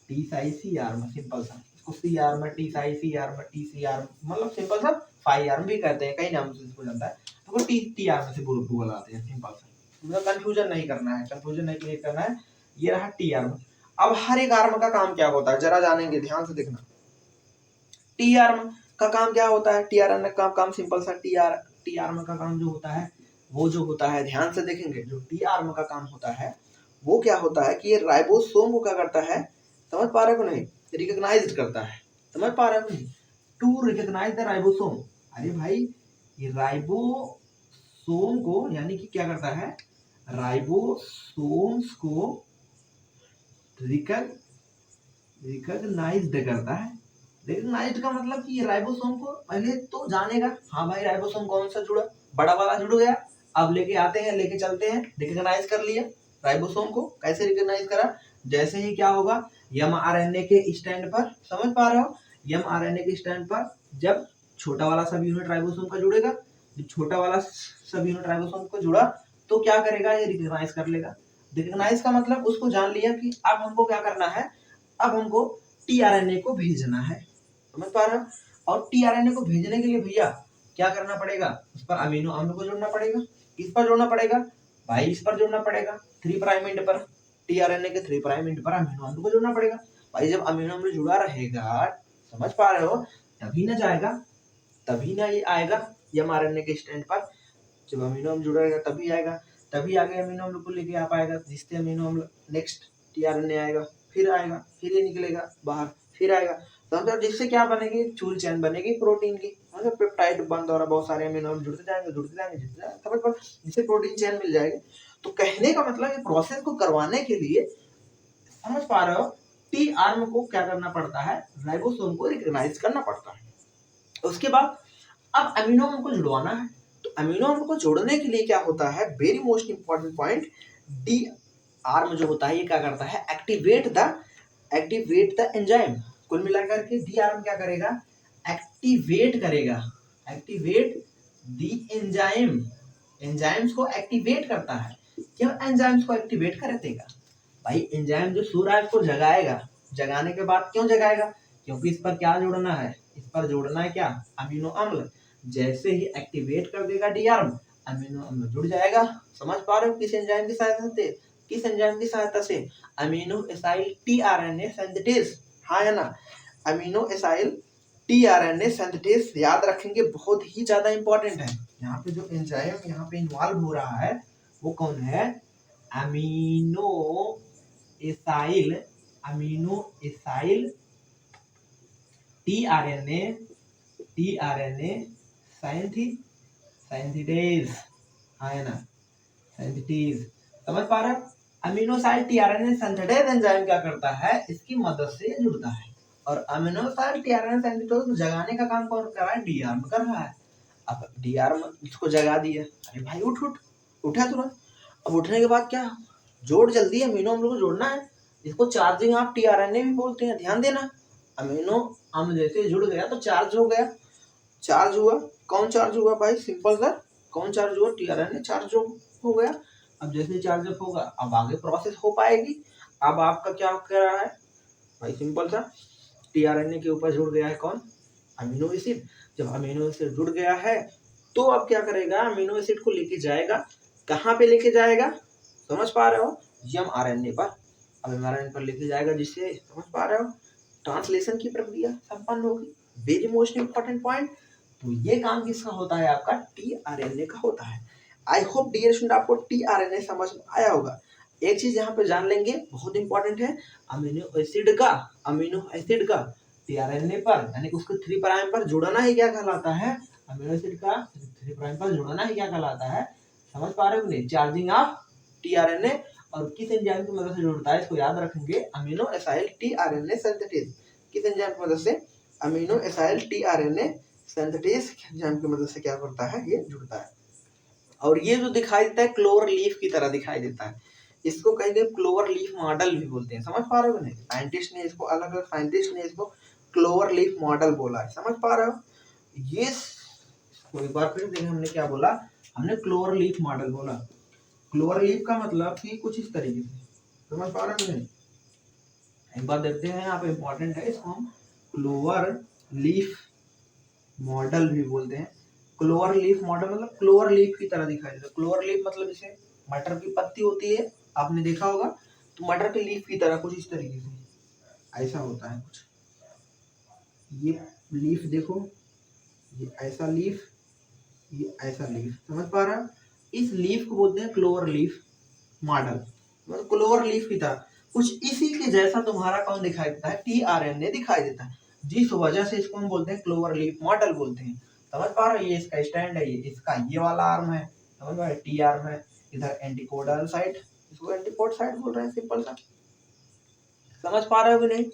T5C आर्म, सिंपल सा, इसको C arm, T5C arm, TC arm, मतलब सिंपल सा 5 आर्म भी कहते हैं, कई नाम से इसको जानता है, तो वो टी आर्म से बुलाते हैं, सिंपल सा। मतलब कंफ्यूजन नहीं करना है, कंफ्यूजन नहीं क्रिएट करना है। ये रहा टी आर्म। अब हर एक आर्म का काम क्या होता है जरा जानेंगे, ध्यान से देखना। टी आर्म का काम क्या होता है, टी आर्म का काम सिंपल सा, टी आर्म का काम जो होता है वो जो होता है, ध्यान से देखेंगे, जो टी आर्म का काम होता है वो क्या होता है कि ये राइबोसोम को क्या करता है, समझ पा रहे हो नहीं, रिकॉग्नाइज करता है, समझ पा रहे हो नहीं, टू रिकॉग्नाइज द राइबोसोम। अरे भाई ये राइबोसोम को यानी कि क्या करता है, राइबोसोम्स को रिकॉग्नाइज्ड करता है। रिकॉग्नाइज्ड का मतलब कि ये राइबोसोम को पहले तो जानेगा, हाँ भाई राइबोसोम कौन सा जुड़ा, बड़ा वाला जुड़ गया, अब लेके आते हैं, लेके चलते हैं, रिकॉग्नाइज कर लिया राइबोसोम को। कैसे रिकॉग्नाइज करा, जैसे ही क्या होगा, mRNA के स्टैंड पर, समझ पा रहे हो, mRNA के स्टैंड पर जब छोटा वाला सब यूनिट राइबोसोम का जुड़ेगा, जब छोटा वाला सब यूनिट राइबोसोम को जुड़ा तो क्या करेगा, ये रिकॉग्नाइज कर लेगा। रिकॉग्नाइज का मतलब उसको जान लिया कि अब हमको क्या करना है, अब हमको टीआरएनए को भेजना है, समझ पा रहे हो। और टीआरएनए को भेजने के लिए भैया क्या करना पड़ेगा, उस पर अमीनो अम्ल को जोड़ना पड़ेगा। किस पर जोड़ना पड़ेगा भाई, इस पर जोड़ना पड़ेगा 3 प्राइम एंड पर, टीआरएनए के 3 प्राइम एंड पर अमीनो अम्ल को जोड़ना पड़ेगा। भाई जब अमीनो अम्ल जुड़ा रहेगा, समझ पा रहे हो, तभी ना जाएगा, तभी ना ये आएगा एमआरएनए के स्टैंड पर। जब अमीनो अम्ल जुड़ा रहेगा तभी आएगा, तभी आगे अमीनो अम्ल को लेके आ पाएगा, जिससे अमीनो अम्ल नेक्स्ट टीआरएनए आएगा, फिर ये निकलेगा बाहर, फिर आएगा, समझो, जिससे क्या बनेगी, चूल चैन बनेगी प्रोटीन की, मतलब पेप्टाइड बॉन्ड द्वारा बहुत सारे अमीनो अम्ल जुड़ते जाएंगे, समझ पा, जिससे प्रोटीन चैन मिल जाएगी। तो कहने का मतलब ये प्रोसेस को करवाने के लिए, समझ पा रहे हो, टी आर्म को क्या करना पड़ता है, राइबोसोम को रिकॉग्नाइज करना पड़ता है। उसके बाद अब अमीनो अम्ल को जुड़वाना है, तो अमीनो अम्ल को जोड़ने के लिए क्या होता है, very most important point, D arm जो होता है ये क्या करता है, एक्टिवेट द एंजाइम। कुल मिलाकर के डी आर्म क्या करेगा, एक्टिवेट दी एंजाइम, एंजाइम्स को एक्टिवेट करता है। क्यों एंजाइम्स को एक्टिवेट कर देगा भाई, एंजाइम जो सो रहा है उसको जगाएगा, जगाने के बाद क्यों जगाएगा, क्योंकि इस पर क्या जोड़ना है, इस पर जोड़ना है क्या, अमीनो अम्ल। जैसे ही एक्टिवेट कर देगा डी आर्म, अमीनो अम्ल जुड़ जाएगा। समझ पा रहे हो, किस एंजाइम की सहायता से, अमीनो एसाइल टीआरएनए सिंथेसिस, हाँ है ना, अमीनो एसाइल टीआरएनए सिंथेसिस, याद रखेंगे, बहुत ही ज्यादा इंपॉर्टेंट है। यहाँ पे जो एंजाइम यहाँ पे इन्वॉल्व हो रहा है वो कौन है, अमीनो एसाइल टीआरएनए सिंथेसिस, हाँ है ना, सिंथेसिस, समझ पा रहे हो। अमीनोसाइल टीआरएनए सिंथेसिस एंजाइम क्या करता है, इसकी मदद से जुड़ता है। और अमीनोसाइल टीआरएनए सिंथेसिस को जगाने का काम कौन कर रहा है, डी आर्म कर रहा है। अब डी आर्म इसको जगा दिया, अरे भाई उठा तुरंत। अब उठने के बाद क्या, जोड़ जल्दी, अमीनो अम्ल को जोड़ना है, इसको चार्जिंग ऑफ टीआरएनए भी बोलते हैं, ध्यान देना। अमीनो अम्ल जैसे जुड़ गया तो चार्ज हो गया, चार्ज हुआ, कौन चार्ज हुआ भाई, सिंपल सा, कौन चार्ज हुआ, टीआरएनए चार्ज हो गया। अब जैसे चार्ज अप होगा अब आगे प्रोसेस हो पाएगी। अब आपका क्या कर रहा है भाई, सिंपल सा, टीआरएनए के ऊपर जुड़ गया है कौन, अमीनो एसिड। जब अमीनो एसिड जुड़ गया है तो अब क्या करेगा, अमीनो एसिड को लेके जाएगा, कहाँ पे लेके जाएगा, समझ पा रहे हो, एमआरएनए पर। अब एमआरएनए पर लेके जाएगा, जिससे समझ पा रहे हो ट्रांसलेशन की प्रक्रिया संपन्न होगी। Very most important point. तो ये काम किसका होता है, आपका टीआरएनए का होता है। आई होप डियर स्टूडेंट आपको टीआरएनए समझ में आया होगा। एक चीज यहाँ पे जान लेंगे, बहुत इंपॉर्टेंट है, अमीनो एसिड का टीआरएनए पर यानी कि उसके 3 प्राइम पर जुड़ना ही क्या कहलाता है, अमीनो एसिड का 3 प्राइम पर जुड़ना ही क्या कहलाता है, समझ पा रहे हो नहीं, चार्जिंग ऑफ टीआरएनए। और किस एंजाइम की मदद से जुड़ता है, इसको याद रखेंगे, अमीनो एसाइल टीआरएनए सिंथेसिस। किस एंजाइम की मदद से, amino acyl tRNA synthesis enzyme की मदद से क्या करता है, ये जुड़ता है। और ये जो दिखाई देता है क्लोवर लीफ की तरह दिखाई देता है, इसको कहेंगे क्लोवर लीफ मॉडल भी बोलते हैं, समझ पा रहे हो नहीं, साइंटिस्ट ने इसको, अलग अलग साइंटिस्ट ने इसको क्लोवर लीफ मॉडल बोला है, समझ पा रहे हो। ये एक बार फिर देखें, हमने क्या बोला, हमने क्लोवर लीफ मॉडल बोला। क्लोवर लीफ का मतलब कि कुछ इस तरीके से, समझ पा रहे हो नहीं, एक बार देखते हैं, यहाँ पे इंपॉर्टेंट है, इसको हम क्लोवर लीफ मॉडल भी बोलते हैं। क्लोवर लीफ मॉडल मतलब क्लोवर लीफ की तरह दिखाई देता है, क्लोवर लीफ मतलब इसे मटर की पत्ती होती है, आपने देखा होगा, तो मटर के लीफ की तरह कुछ इस तरीके से ऐसा होता है कुछ। ये लीफ देखो, ये ऐसा लीफ, ये ऐसा लीफ, समझ पा रहा? इस लीफ को बोलते हैं क्लोवर लीफ मॉडल, मतलब क्लोवर लीफ की तरह कुछ इसी के जैसा तुम्हारा कौन दिखाई देता है, टीआरएनए दिखाई देता है, जिस वजह से इसको हम बोलते हैं क्लोवर लीफ मॉडल बोलते हैं। समझ पा रहे हो? ये इसका स्टैंड है, ये इसका ये वाला आर्म है, समझ पा रहे? टी आर्म है, इधर एंटीकोडल साइड, इसको एंटीकोड साइड बोल रहे हैं, सिंपल सा। समझ पा रहे हो कि नहीं?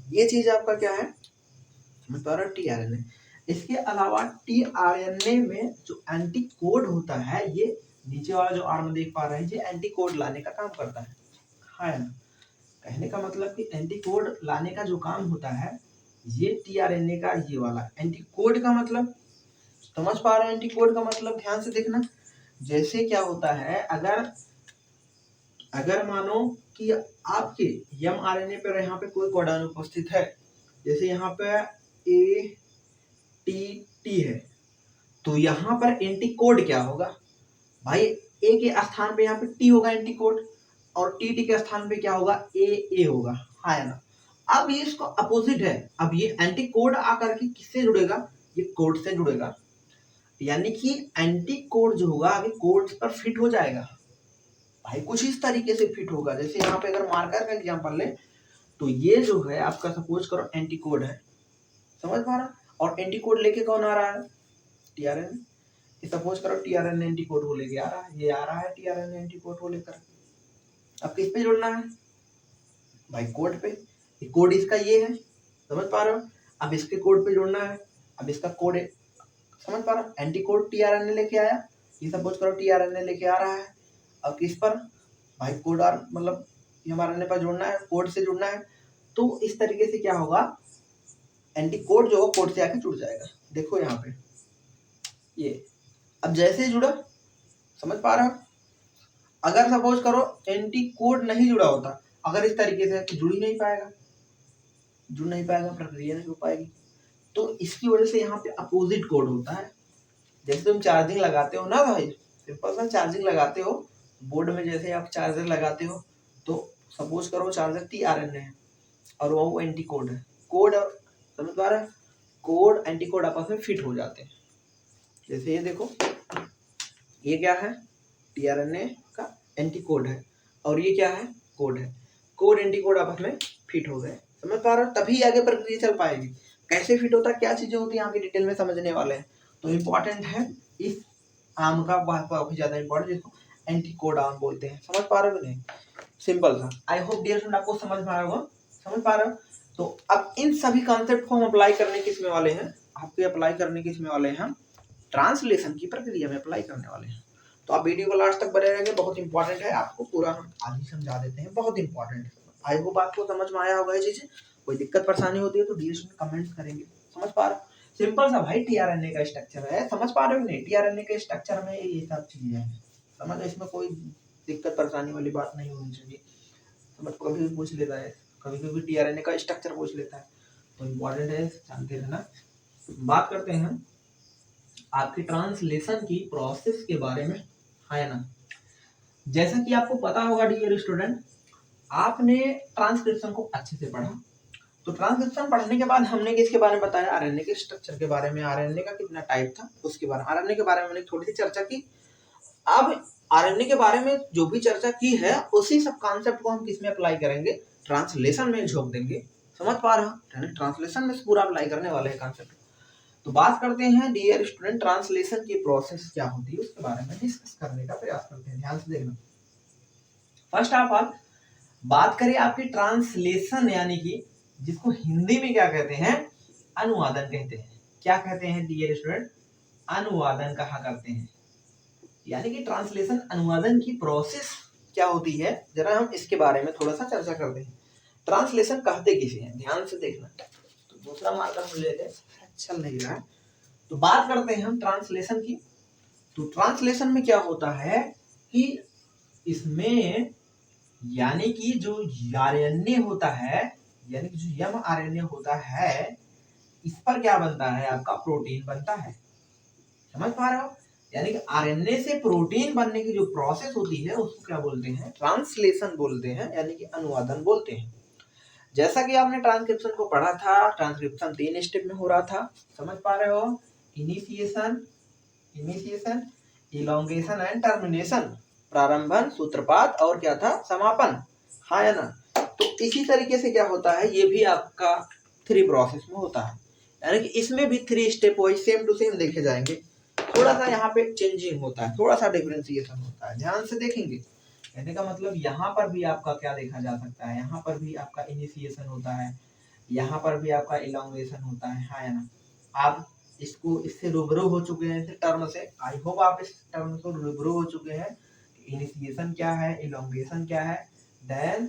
ये चीज आपका क्या है, समझ पा रहे हो? टीआरएनए। इसके अलावा टीआरएनए में जो एंटीकोड होता है, ये नीचे वाला जो आर्म देख पा रहे हैं, ये एंटीकोड लाने का काम करता है ना? कहने का मतलब कि एंटीकोड लाने का जो काम होता है, ये टीआरएनए का ये वाला एंटीकोड का मतलब समझ पा रहे हैं? एंटीकोड का मतलब ध्यान से देखना, जैसे क्या होता है, अगर मानो कि आपके एमआरएनए पर यहाँ पे कोई कोडॉन उपस्थित है, जैसे यहाँ पे ए टी है, तो यहाँ पर एंटीकोड क्या होगा भाई, ए के स्थान पे यहाँ पे टी होगा एंटीकोड, और टी के स्थान पे क्या होगा, ए होगा, है ना? अब ये इसको अपोजिट है, अब ये एंटीकोड आकर के किससे जुड़ेगा, ये कोड से जुड़ेगा, यानी कि एंटीकोड जो होगा आगे कोड पर फिट हो जाएगा भाई, कुछ इस तरीके से फिट होगा। जैसे यहाँ पे अगर मार्कर का एग्जांपल ले, तो ये जो है आपका सपोज करो एंटीकोड है, समझ पा रहा? और एंटीकोड लेके कौन आ रहा है, टीआरएनए। सपोज करो टीआरएनए एंटीकोड को लेके आ रहा है, ये आ रहा है टीआरएनए एंटीकोड को लेकर। अब किस पे जुड़ना है भाई, कोड पे। ये कोड इसका ये है, समझ पा रहे हो? अब इसके कोड पे जुड़ना है, अब इसका कोड है, समझ पा रहे हो? एंटीकोड टीआरएनए लेके आया, ये सपोज करो टीआरएनए लेके आ रहा है, अब किस पर भाई, कोड आर मतलब एमआरएनए पर जुड़ना है, कोड से जुड़ना है, तो इस तरीके से क्या होगा, एंटीकोड जो कोड से आके जुड़ जाएगा। देखो यहाँ पे ये अब जैसे जुड़ा, समझ पा रहे हो? अगर सपोज करो एंटीकोड नहीं जुड़ा होता, अगर इस तरीके से तो जुड़ नहीं पाएगा, प्रक्रिया नहीं हो पाएगी। तो इसकी वजह से यहाँ पे अपोजिट कोड होता है। जैसे तुम चार्जिंग लगाते हो ना भाई, सिंपल सा चार्जिंग लगाते हो बोर्ड में, जैसे आप चार्जर लगाते हो, तो सपोज करो चार्जर टीआरएनए है और वो एंटीकोड है, कोड समझ पा रहे हैं? कोड एंटीकोड आपस में फिट हो जाते हैं। जैसे ये देखो, ये क्या है, टीआरएनए का एंटीकोड है, और ये क्या है, कोड है, कोड एंटीकोड आपस में फिट हो गए, समझ पा रहे हो? तभी आगे प्रक्रिया चल पाएगी। कैसे फिट होता है, क्या चीजें होती है, आगे डिटेल में समझने वाले हैं। तो इम्पोर्टेंट है इस आर्म का काफी ज्यादा इम्पोर्टेंट, जिसको एंटीकोड आर्म बोलते हैं। समझ पा रहे हो नहीं? सिंपल सा। आई होप डियर स्टूडेंट आपको समझ में आया होगा, समझ पा रहे हो? तो अब इन सभी कॉन्सेप्ट को हम अप्लाई करने किसमें वाले हैं, आपके अप्लाई करने किसमें वाले हैं, हम ट्रांसलेशन की प्रक्रिया में अप्लाई करने वाले हैं। तो आप वीडियो को लास्ट तक बने रहेंगे, बहुत इंपॉर्टेंट है, आपको पूरा हम आज ही समझा देते हैं, बहुत इंपॉर्टेंट है। आई होप आपको समझ में आया होगा ये चीजें। कोई दिक्कत परेशानी होती है तो डियर स्टूडेंट कमेंट्स करेंगे। समझ पा रहे हो? सिंपल सा भाई टीआरएनए का स्ट्रक्चर है, समझ पा रहे हो नहीं? टीआरएनए के स्ट्रक्चर में ये सब चीजें हैं, समझ, इसमें कोई दिक्कत परेशानी वाली बात नहीं होनी चाहिए। समझ, कभी भी पूछ लेता है, कभी कभी टीआरएनए का स्ट्रक्चर पूछ लेता है, तो इम्पोर्टेंट है, जानते रहना। बात करते हैं आपकी ट्रांसलेशन की प्रोसेस के बारे में, है ना? जैसा कि आपको पता होगा डियर स्टूडेंट, आपने ट्रांसक्रिप्शन को अच्छे से पढ़ा, तो ट्रांसक्रिप्शन पढ़ने के बाद हमने किसके बारे में बताया, आरएनए के स्ट्रक्चर के बारे में, आरएनए का कितना टाइप था उसके बारे में, आरएनए के बारे में हमने थोड़ी सी चर्चा की। अब आरएनए के बारे में जो भी चर्चा की है, उसी सब कॉन्सेप्ट को हम किसमें अप्लाई करेंगे, ट्रांसलेशन में झोंक देंगे। समझ पा रहे हो? ट्रांसलेशन में पूरा अप्लाई करने वाले हैं कॉन्सेप्ट। तो बात करते हैं डियर स्टूडेंट, ट्रांसलेशन की प्रोसेस क्या होती है उसके बारे में डिस्कस करने का प्रयास करते हैं, ध्यान से देखना। फर्स्ट ऑफ ऑल बात करें आपकी ट्रांसलेशन, यानी कि जिसको हिंदी में क्या कहते हैं, अनुवादन कहते हैं। क्या कहते हैं डियर स्टूडेंट, अनुवादन कहा करते हैं। यानी कि ट्रांसलेशन, अनुवादन की प्रोसेस क्या होती है, जरा हम इसके बारे में थोड़ा सा चर्चा करते हैं। ट्रांसलेशन कहते किसे हैं, ध्यान से देखना। तो दूसरा मार्कर हम ले लें, चल नहीं रहा है। तो बात करते हैं हम ट्रांसलेशन की। तो ट्रांसलेशन में क्या होता है कि इसमें यानी कि जो आरएनए होता है, यानी कि जो एमआरएनए होता है, इस पर क्या बनता है, आपका प्रोटीन बनता है। समझ पा रहे हो? यानी कि आरएनए से प्रोटीन बनने की जो प्रोसेस होती है उसको क्या बोलते हैं, ट्रांसलेशन बोलते हैं, यानी कि अनुवादन बोलते हैं। जैसा कि आपने ट्रांसक्रिप्शन को पढ़ा था, ट्रांसक्रिप्शन 3 स्टेप में हो रहा था, समझ पा रहे हो, इनिशिएशन, इलोंगेशन एंड टर्मिनेशन, प्रारंभन, सूत्रपात और क्या था, समापन, हाँ या ना। तो इसी तरीके से क्या होता है, ये भी आपका 3 प्रोसेस में होता है, यानी कि इसमें भी 3 step wise same to same देखे जाएंगे। थोड़ा सा यहाँ पे चेंजिंग होता है, थोड़ा सा डिफरेंशिएशन होता है, ध्यान से देखेंगे। कहने का मतलब यहाँ पर भी आपका क्या देखा जा सकता है, यहाँ पर भी आपका इनिशिएशन होता है, यहाँ पर भी आपका इलोंगेशन होता है, हाँ या ना। आप इससे रूबरू हो चुके हैं, इस टर्म से, आई होप आप इस टर्म से रूबरू हो चुके हैं। इनिशिएशन क्या है, इलोंगेशन क्या है, देन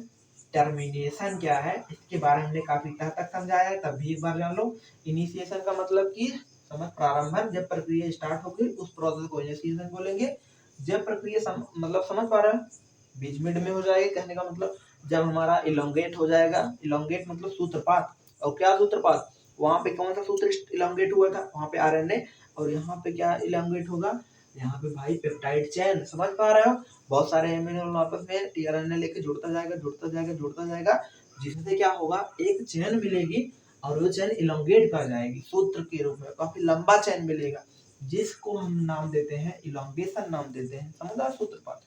टर्मिनेशन क्या है, इसके बारे में हमने काफी तक समझाया है, तब भी एक बार जान लो। इनिशिएशन का मतलब कि समझ, प्रारंभन, जब प्रक्रिया स्टार्ट होगी उस प्रोसेस को इनिशिएशन बोलेंगे। जब प्रक्रिया मतलब समझ पा रहे हैं, बीच मिड में हो जाएगी, कहने का मतलब जब हमारा इलोंगेट हो जाएगा, इलोंगेट मतलब सूत्रपात, और क्या सूत्रपात, वहां पे कौन सा सूत्र इलोंगेट हुआ था, वहां पे आरएनए, और यहाँ पे क्या इलोंगेट होगा, यहाँ पे भाई पेप्टाइड चेन, समझ पा रहे हो, बहुत सारे अमीनो आपस में टीआरएनए लेके जुड़ता जाएगा, जुड़ता जाएगा, जुड़ता जाएगा, जिससे क्या होगा, एक चेन मिलेगी, और वो चेन इलोंगेट कर जाएगी सूत्र के रूप में, काफी लंबा चेन मिलेगा, जिसको हम नाम देते हैं इलोंगेशन, नाम देते हैं, समझा, सूत्रपात।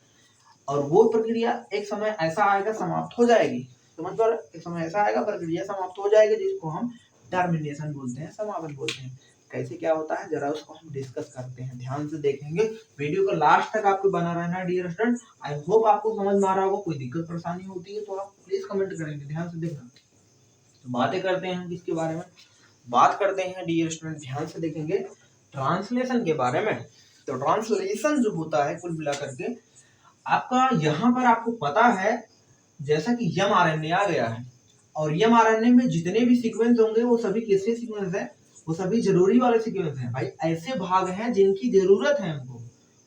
और वो प्रक्रिया एक समय ऐसा आएगा समाप्त हो जाएगी, समझ पर, एक समय ऐसा आएगा प्रक्रिया समाप्त हो जाएगी, जिसको हम टर्मिनेशन बोलते हैं, समापन बोलते हैं। कैसे क्या होता है जरा उसको हम डिस्कस करते हैं, ध्यान से देखेंगे, वीडियो को लास्ट तक आपको बना रहना है डियर स्टूडेंट। आई होप आपको समझ में आ रहा होगा, कोई दिक्कत परेशानी होती है तो आप प्लीज कमेंट करेंगे, ध्यान से देखना। तो बातें करते हैं किसके बारे में, बात करते हैं डियर स्टूडेंट, ध्यान से देखेंगे, ट्रांसलेशन के बारे में। तो ट्रांसलेशन जो होता है कुल मिलाकर के आपका, यहाँ पर आपको पता है, जैसा कि mRNA आ गया है, और mRNA में जितने भी सीक्वेंस होंगे वो सभी किसके सीक्वेंस है, वो सभी जरूरी वाले सीक्वेंस हैं भाई, ऐसे भाग हैं जिनकी जरूरत है हमको,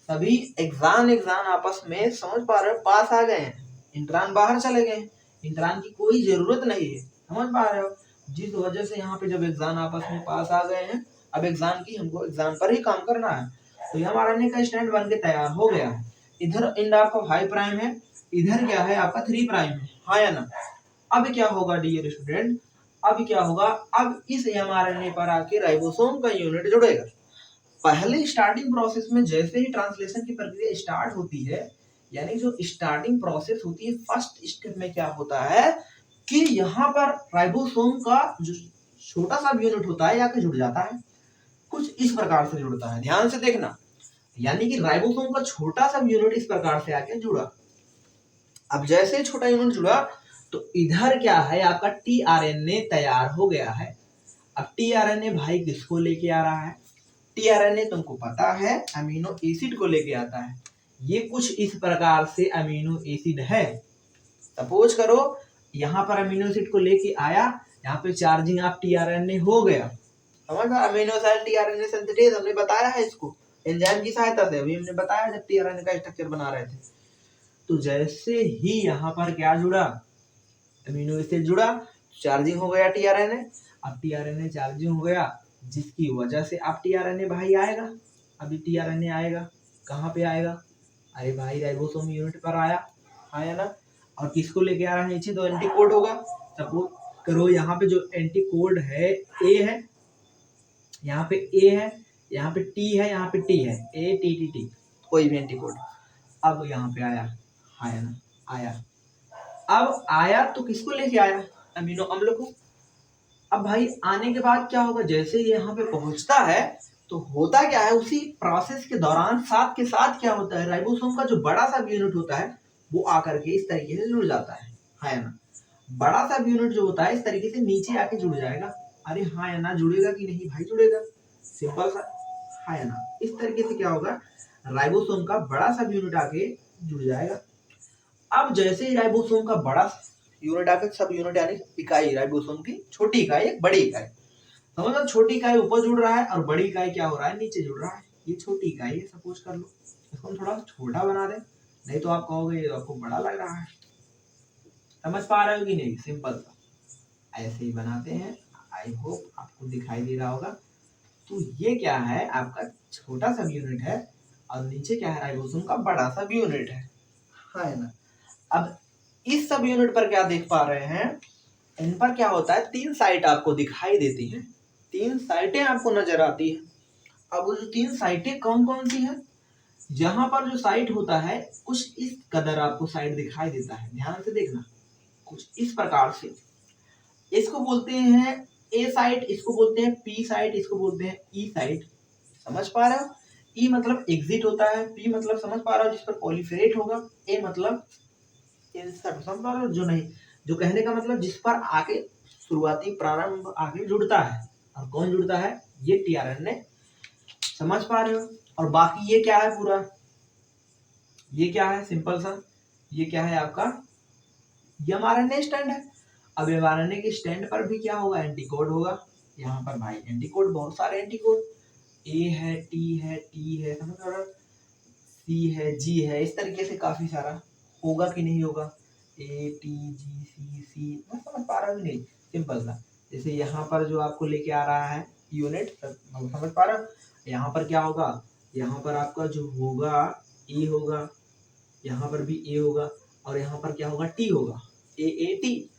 सभी एग्जान आपस में, समझ पा रहे हो, पास आ गए हैं, इंट्रान बाहर चले गए, इंट्रान की कोई जरूरत नहीं है, समझ पा रहे हो, जिस वजह से यहाँ पे जब एग्जान आपस में पास आ गए हैं, अब एग्जान की हमको एग्जाम पर ही काम करना है, तो mRNA का स्टैंड बन के तैयार हो गया है। इधर एंड आपका 5 प्राइम है, इधर क्या है आपका 3 प्राइम है, हाँ या ना। अब क्या होगा डियर स्टूडेंट, अब क्या होगा, अब इस mRNA पर आके राइबोसोम का यूनिट जुड़ेगा। पहले स्टार्टिंग प्रोसेस में जैसे ही ट्रांसलेशन की प्रक्रिया स्टार्ट होती है, यानी जो स्टार्टिंग प्रोसेस होती है, फर्स्ट स्टेप में क्या होता है कि यहाँ पर राइबोसोम का जो छोटा सा यूनिट होता है आके जुड़ जाता है, कुछ इस प्रकार से जुड़ता है, ध्यान से देखना, यानी कि राइबोसोम का छोटा सा यूनिट इस प्रकार से आके जुड़ा। अब जैसे ही छोटा यूनिट जुड़ा तो इधर क्या है आपका टीआरएनए तैयार हो गया है। अब टीआरएनए भाई किसको लेके आ रहा है, टीआरएनए तुमको पता है अमीनो एसिड को लेके आता है, ये कुछ इस प्रकार से अमीनो एसिड है। सपोज करो यहाँ पर अमीनो एसिड को लेके आया, यहाँ पे चार्जिंग ऑफ टीआरएनए हो गया, समझ में, अमीनो एसिड टीआरएनए सिंथेसिस हमने बताया है इसको एंजाइम की सहायता से, अभी हमने बताया जब टीआरएनए का स्ट्रक्चर बना रहे थे। तो जैसे ही यहाँ पर क्या जुड़ा, अमीनो एसिड जुड़ा, चार्जिंग हो गया टीआरएनए, अब टीआरएनए चार्जिंग हो गया, जिसकी वजह से अब टीआरएनए भाई आएगा, अभी टीआरएनए आएगा, कहाँ पे आएगा, अरे भाई राइबोसोम यूनिट पर आया, आया ना, और किसको लेके आ रहा है, नीचे तो एंटीकोड होगा, सपोज करो यहाँ पे जो एंटीकोड है ए है, यहाँ पे ए है, यहाँ पे टी है, यहाँ पे टी है, ए टी टी टी, कोई भी एंटीकोड, अब यहाँ पे आया, आया ना, आया, अब आया तो किसको लेके आया, अमीनो अम्ल को। अब भाई आने के बाद क्या होगा, जैसे ये यहाँ पे पहुंचता है तो होता क्या है, उसी प्रोसेस के दौरान साथ के साथ क्या होता है, राइबोसोम का जो बड़ा सा यूनिट होता है वो आकर के इस तरीके से जुड़ जाता है ना, बड़ा सा यूनिट जो होता है इस तरीके से नीचे आके जुड़ जाएगा, अरे हाँ या ना, जुड़ेगा कि नहीं भाई, जुड़ेगा, सिंपल सा, हाँ या ना, इस तरीके से क्या होगा, राइबोसोम का बड़ा सा यूनिट आके जुड़ जाएगा। अब जैसे ही राइबोसोम का बड़ा यूनिट आके, सब यूनिट यानी इकाई, राइबोसोम की छोटी इकाई एक बड़ी इकाई, समझ, छोटी इकाई ऊपर जुड़ रहा है और बड़ी इकाई क्या हो रहा है, नीचे जुड़ रहा है, ये छोटी इकाई है, सपोज कर लो, इसको हम थोड़ा छोटा बना दें, नहीं तो आप कहोगे आपको बड़ा लग रहा है, समझ पा रहे हो कि नहीं, सिंपल सा ऐसे ही बनाते हैं, आई होप आपको दिखाई दे रहा होगा। तो ये क्या है आपका छोटा सा यूनिट है, और नीचे क्या है, राइबोसोम का बड़ा सा यूनिट है ना। अब इस सब यूनिट पर क्या देख पा रहे हैं, इन पर क्या होता है, 3 साइट आपको दिखाई देती है, 3 साइटें आपको नजर आती है। अब वो जो 3 साइटें कौन कौन सी है, जहां पर जो साइट होता है कुछ इस कदर आपको साइट दिखाई देता है, ध्यान से देखना, कुछ इस प्रकार से। इसको बोलते हैं ए साइट, इसको बोलते हैं पी साइट, इसको बोलते हैं ई साइट। समझ पा रहे हो, ई मतलब एग्जिट होता है, पी मतलब समझ पा रहे हो जिस पर पॉलीफेरेट होगा, ए मतलब इंसर्ट, समझ पा रहे हो, जो नहीं, जो कहने का मतलब जिस पर आके शुरुआती प्रारंभ आगे जुड़ता है। और कौन जुड़ता है, ये टीआरएनए, समझ पा रहे हो। और बाकी ये क्या है पूरा, ये क्या है, सिंपल सा, ये क्या है आपका, ये एमआरएनए स्टैंड है। अब एमआरएनए के स्टैंड पर भी क्या होगा, एंटीकोड होगा। यहाँ पर भाई एंटीकोड, बहुत सारे एंटीकोड, ए है, टी है, टी है, समझ पा रहे हो, सी है, जी है, इस तरीके से काफी सारा होगा कि नहीं होगा, ए टी जी सी सी, मैं समझ पा रहा हूँ नहीं, सिंपल सा। जैसे यहाँ पर जो आपको लेके आ रहा है यूनिट, समझ पा रहा हूँ, यहाँ पर क्या होगा, यहाँ पर आपका जो होगा ए होगा, यहाँ पर भी ए होगा, और यहाँ पर क्या होगा, टी होगा, ए ए टी।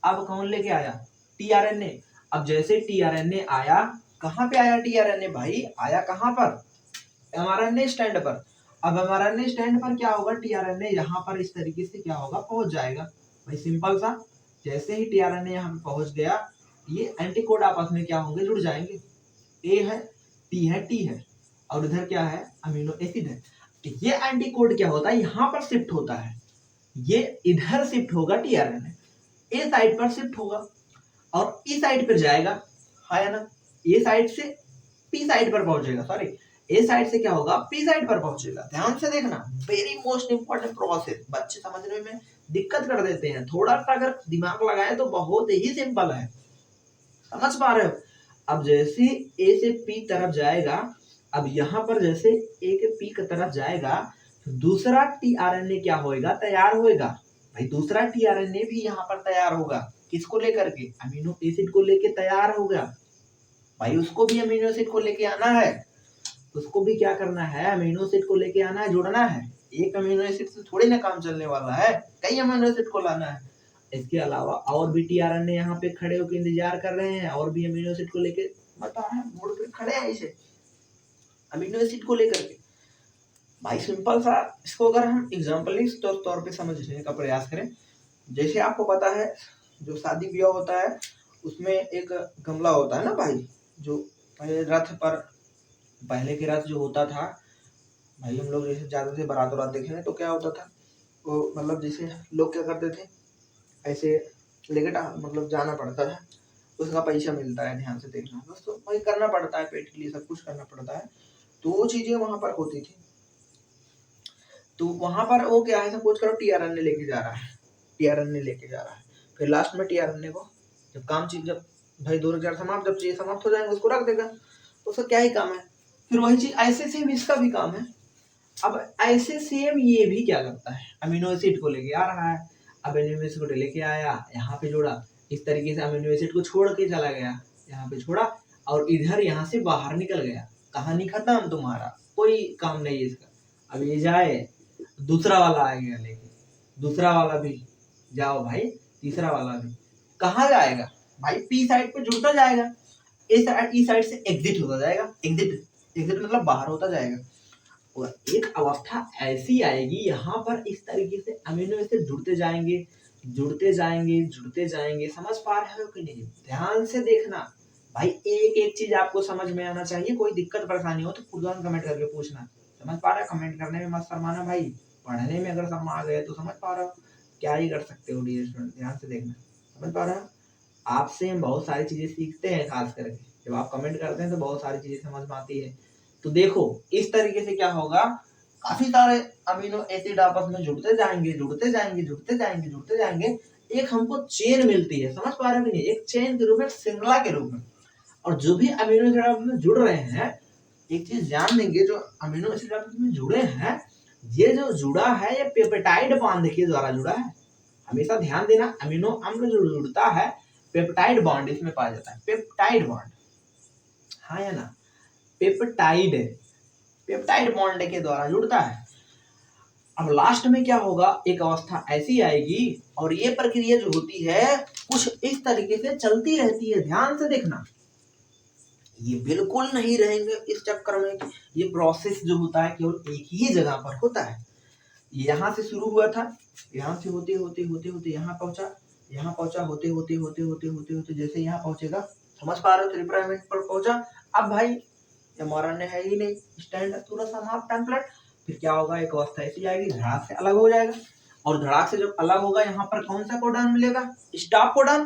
अब कौन लेके आया, टीआरएनए। अब जैसे टीआरएनए आया, कहाँ पे आया टीआरएनए भाई, आया कहाँ पर, एमआरएनए स्टैंड पर। अब एमआरएनए स्टैंड पर क्या होगा, टीआरएनए यहाँ पर इस तरीके से क्या होगा, पहुंच जाएगा भाई, सिंपल सा। जैसे ही टीआरएनए यहाँ पहुंच गया, ये एंटीकोड आपस में क्या होंगे, जुड़ जाएंगे, ए है, टी है, टी है, और इधर क्या है, अमीनो एसिड है। ये एंटीकोड क्या होता है, यहाँ पर शिफ्ट होता है, ये इधर शिफ्ट होगा, टीआरएनए ए साइड पर शिफ्ट होगा और ई साइड पर जाएगा, है ना, ए साइड से पी साइड पर पहुंचेगा, सॉरी, ए साइड से क्या होगा, पी साइड पर पहुंचेगा। ध्यान से देखना, वेरी मोस्ट इंपॉर्टेंट प्रोसेस, बच्चे समझने में दिक्कत कर देते हैं, थोड़ा सा अगर दिमाग लगाए तो बहुत ही सिंपल है, समझ पा रहे हो। अब जैसे ए से पी तरफ जाएगा, अब यहाँ पर जैसे ए के पी की तरफ जाएगा, तो दूसरा टीआरएनए क्या होएगा, तैयार होएगा भाई, दूसरा टीआरएनए भी यहाँ पर तैयार होगा, किसको लेकर के, अमीनो एसिड को लेके तैयार होगा भाई, उसको भी अमीनो एसिड को लेके आना है, उसको भी क्या करना है, अमीनो एसिड को लेके आना है, जोड़ना है। एक अमीनो एसिड से थोड़ी ना काम चलने वाला है, कई अमीनो एसिड को लाना है। इसके अलावा और भी टीआरएनए यहाँ पे खड़े होकर इंतजार कर रहे हैं, और भी अमीनो एसिड को लेके बता रहे हैं, मोड़ पे खड़े हैं इसे, अमीनो एसिड को लेकर के भाई, सिंपल सा। इसको अगर हम एग्जाम्पलिंग तौर पे समझने का प्रयास करें, जैसे आपको पता है जो शादी ब्याह होता है उसमें एक गमला होता है ना भाई, जो पहले रथ पर, पहले के रथ जो होता था भाई, हम लोग जैसे जाते थे बारात वारात देखने, तो क्या होता था, वो मतलब जैसे लोग क्या करते थे, ऐसे लेके मतलब जाना पड़ता है, उसका पैसा मिलता है, ध्यान से देखना दोस्तों, वही करना पड़ता है, पेट के लिए सब कुछ करना पड़ता है, तो वो चीजें वहां पर होती थी। तो वहां पर वो क्या है, सपोज करो टीआरएनए लेके जा रहा है, टीआरएनए लेके जा रहा है, फिर लास्ट में टीआरएनए को जब काम चीज, जब भाई 2000 समाप्त, जब चीज समाप्त हो जाएंगे उसको रख देगा, तो उसका क्या ही काम है, फिर वही चीज ऐसे सेम इसका भी काम है। अब ऐसे सेम ये भी क्या करता है, अमीनो एसिड को लेके आ रहा है, अब अमीनो एसिड को लेके आया, यहाँ पे जोड़ा, इस तरीके से अमीनो एसिड को छोड़ के चला गया, यहाँ पे छोड़ा, और इधर यहाँ से बाहर निकल गया, कहानी खत्म, तुम्हारा कोई काम नहीं है इसका। अब ये जाए, दूसरा वाला आ गया लेके, दूसरा वाला भी जाओ भाई, तीसरा वाला भी, कहाँ जाएगा भाई, पी साइड पे जुड़ता जाएगा, ई साइड से एग्जिट होता जाएगा, एग्जिट, एग्जिट मतलब बाहर होता जाएगा। और एक अवस्था ऐसी आएगी, यहाँ पर इस तरीके से अमीनो एसिड जुड़ते जाएंगे, जुड़ते जाएंगे, जुड़ते जाएंगे, समझ पा रहे हो कि नहीं, ध्यान से देखना भाई, एक एक चीज आपको समझ में आना चाहिए, कोई दिक्कत परेशानी हो तो फुल कमेंट करके पूछना, समझ पा रहा है, कमेंट करने में मत शर्माना भाई, पढ़ने में अगर शर्मा गए तो समझ पा रहा हो क्या ही कर सकते हो डियर स्टूडेंट, ध्यान से देखना, समझ पा रहे हो। आपसे हम बहुत सारी चीजें सीखते हैं, खास करके जब आप कमेंट करते हैं तो बहुत सारी चीजें समझ में आती है। तो देखो इस तरीके से क्या होगा, काफी सारे अमीनो एसिड आपस में जुड़ते जाएंगे, जुड़ते जाएंगे, जुड़ते जाएंगे, जुड़ते जाएंगे, एक हमको चेन मिलती है, समझ पा रहे हो कि नहीं, एक चेन के रूप में, श्रृंखला के रूप में। और जो भी अमीनो एसिड आपस में जुड़ रहे हैं, एक चीज जान लेंगे, जो अमीनो एसिड आपस में जुड़े हैं, ये जो जुड़ा है ये पेप्टाइड बांध के द्वारा जुड़ा है, हमेशा ध्यान देना, अमीनो अम्ल जो जुड़ता है पेप्टाइड बॉन्ड इसमें पाया जाता है, पेप्टाइड बॉन्ड, हाँ या ना, पेप्टाइड, पेप्टाइड बॉन्ड के द्वारा जुड़ता है। अब लास्ट में क्या होगा, एक अवस्था ऐसी आएगी और ये प्रक्रिया जो होती है कुछ इस तरीके से चलती रहती है। ध्यान से देखना, ये बिल्कुल नहीं रहेंगे इस चक्कर में कि ये प्रोसेस जो होता है केवल एक ही जगह पर होता है। यहाँ से शुरू हुआ था, यहाँ से होते होते होते होते यहाँ पहुंचा, होते होते होते होते होते होते जैसे यहाँ पहुंचेगा, समझ पा रहे हो, 3 प्राइमेट पर पहुंचा। अब भाई mRNA है ही नहीं, स्टैंड पूरा समाप्त टेम्पलेट। फिर क्या होगा, एक अवस्था ऐसी आएगी, धड़ाक से अलग हो जाएगा, और धड़ाक से जब अलग होगा यहाँ पर कौन सा कोडान मिलेगा, स्टॉप कोडान।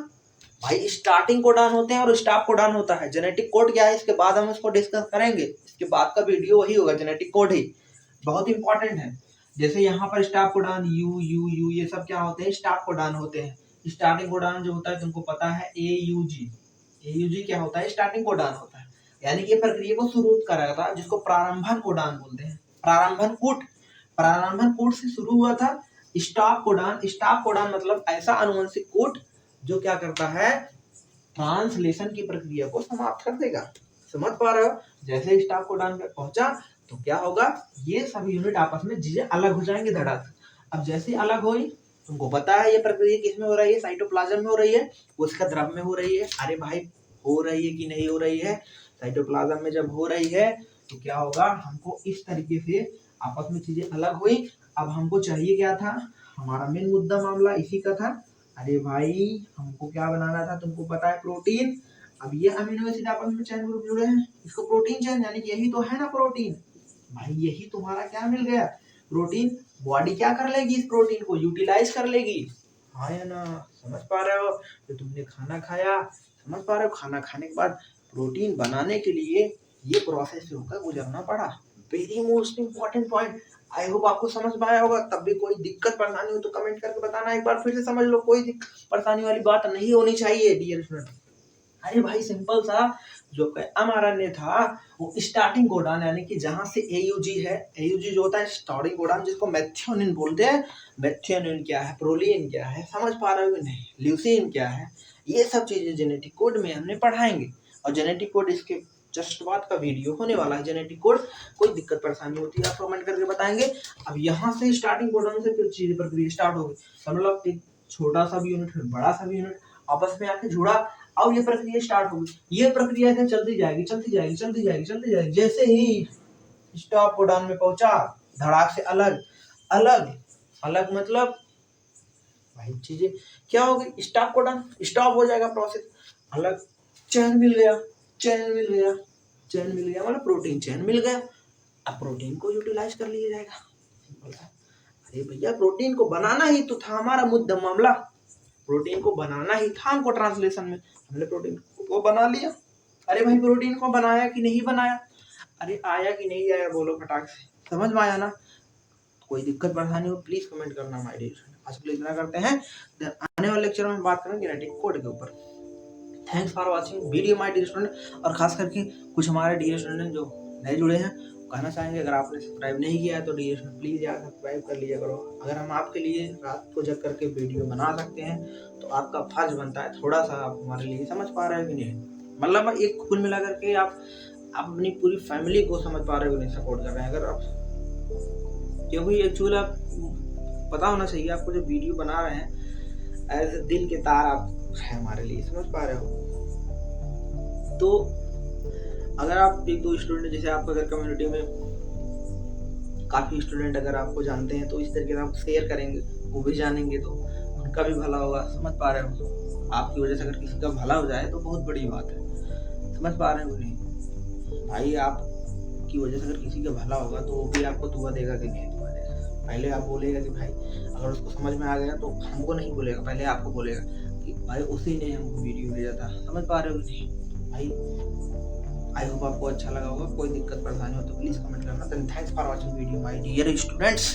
भाई स्टार्टिंग कोडान होते हैं और स्टॉप कोडान होता है। जेनेटिक कोड क्या है, इसके बाद हम इसको डिस्कस करेंगे, इसके बाद का वीडियो वही होगा, जेनेटिक कोड ही बहुत इंपॉर्टेंट है। जैसे यहाँ पर stop codon you you you ये सब क्या होते हैं, स्टॉप कोडान होते हैं। स्टार्टिंग कोडान जो होता है तुमको पता है AUG क्या होता है, स्टार्टिंग कोडान होता है, यानी कि प्रक्रिया को शुरू कराया था, जिसको प्रारंभन कोडान बोलते हैं। प्रारंभन कूट से शुरू हुआ था। स्टॉप कोडान मतलब ऐसा आनुवंशिक कूट जो क्या करता है, ट्रांसलेशन की प्रक्रिया को समाप्त कर देगा। समझ पा रहे हो, जैसे स्टॉप कोडान पे पहुंचा तो क्या होगा, ये सभी यूनिट आपस में चीजें अलग हो जाएंगे धड़ाक। अब जैसे अलग हुई, तुमको पता है ये प्रक्रिया किस में हो रही है, साइटोप्लाज्म में हो रही है, उसका द्रव में हो रही है। अरे भाई हो रही है कि नहीं हो रही है, साइटोप्लाज्म में जब हो रही है तो क्या होगा, हमको इस तरीके से आपस में चीजें अलग हुई। अब हमको चाहिए क्या था, हमारा मेन मुद्दा मामला इसी का था। अरे भाई हमको क्या बनाना था, तुमको पता है, प्रोटीन। अब ये अमीनो एसिड आपस में चेन ग्रुप जुड़े हैं, इसको प्रोटीन चेन, यानी कि यही तो है ना प्रोटीन। भाई यही तुम्हारा क्या मिल गया, प्रोटीन। बॉडी क्या कर लेगी, इस प्रोटीन को यूटिलाइज कर लेगी, हाँ या ना, समझ पा रहे हो। तो तुमने खाना खाया, समझ पा रहे हो, खाना खाने के बाद प्रोटीन बनाने के लिए ये प्रोसेस से होकर गुजरना पड़ा। Very most important point. I hope आपको समझ में आया होगा। तब भी कोई दिक्कत परेशानी हो तो कमेंट करके बताना, एक बार फिर से समझ लो, कोई परेशानी वाली बात नहीं होनी चाहिए डियर स्टूडेंट। अरे भाई सिंपल सा जो mRNA था वो स्टार्टिंग कोडान, यानी कि जहां से AUG है, AUG जो होता है स्टार्टिंग कोडान, जिसको मेथियोनिन बोलते हैं। मेथियोनिन क्या है, प्रोलीन क्या है, समझ पा रहे हो कि नहीं, ल्यूसीन क्या है, ये सब चीजें जेनेटिक कोड में हमने पढ़ाएंगे। और जेनेटिक कोड इसके जस्ट बाद का वीडियो होने वाला है, जेनेटिक कोड। कोई दिक्कत परेशानी होती है आप कमेंट करके बताएंगे। अब यहाँ से स्टार्टिंग कोडान से फिर चीजें प्रक्रिया स्टार्ट होगी, मतलब एक छोटा सा भी यूनिट फिर बड़ा सा भी यूनिट आपस में आके जुड़ा, अब ये प्रक्रिया स्टार्ट होगी। ये प्रक्रिया ऐसे चलती जाएगी चलती जाएगी चलती जाएगी चलती जाएगी। जैसे ही स्टॉप कोडान में पहुंचा, धड़ाक से अलग अलग अलग, मतलब भाई चीजें क्या होगी, स्टॉप कोडान स्टॉप हो जाएगा प्रोसेस, अलग चैन मिल गया, चैन मिल गया, चैन मिल गया, मतलब प्रोटीन चैन मिल गया। अब प्रोटीन को यूटिलाइज कर लिया जाएगा, सिंपल है। अरे भैया प्रोटीन को बनाना ही तो था हमारा मुद्दा मामला, प्रोटीन को बनाना ही था हमको ट्रांसलेशन में, हमने प्रोटीन को बना लिया। अरे भाई प्रोटीन को बनाया कि नहीं बनाया, अरे आया कि नहीं आया, बोलो फटाक से, समझ में आया ना। कोई दिक्कत परेशानी हो प्लीज कमेंट करना माय डियर स्टूडेंट। आज के लिए इतना करते हैं, आने वाले लेक्चर में बात करेंगे जेनेटिक कोड के ऊपर। Thanks for watching video my dear student. और खास करके कुछ हमारे डियर स्टूडेंट जो नए जुड़े हैं, कहना चाहेंगे अगर आपने सब्सक्राइब नहीं किया है तो डियर स्टूडेंट प्लीज़ यार सब्सक्राइब कर लीजिए करो। अगर हम आपके लिए रात को जग करके वीडियो बना सकते हैं तो आपका फर्ज बनता है थोड़ा सा आप हमारे लिए, समझ पा रहे हो कि नहीं, मतलब एक कुल मिला करके आप अपनी पूरी फैमिली को समझ पा रहे हो कि नहीं सपोर्ट कर रहे हैं। अगर आप, क्योंकि एक्चुअली आप पता होना चाहिए आपको, जो वीडियो बना रहे हैं एज दिल के तार आप है हमारे लिए, समझ पा रहे हो। तो अगर आप एक दो स्टूडेंट, जैसे आप अगर कम्युनिटी में काफ़ी स्टूडेंट अगर आपको जानते हैं तो इस तरीके से आप शेयर करेंगे, वो भी जानेंगे तो उनका भी भला होगा, समझ पा रहे हो। आपकी वजह से अगर किसी का भला हो जाए तो बहुत बड़ी बात है, समझ पा रहे हो नहीं भाई। आपकी वजह से अगर किसी का भला होगा तो वो भी आपको दुआ देगा कि नहीं दुआ देगा। पहले आप बोलेगा कि भाई, अगर उसको समझ में आ गया तो हमको नहीं बोलेगा, पहले आपको बोलेगा कि भाई उसी ने हमको वीडियो भेजा था, समझ पा रहे हो नहीं भाई। आई होप आपको अच्छा लगा होगा। कोई दिक्कत परेशानी हो तो प्लीज कमेंट करना। Thanks for watching video my dear students.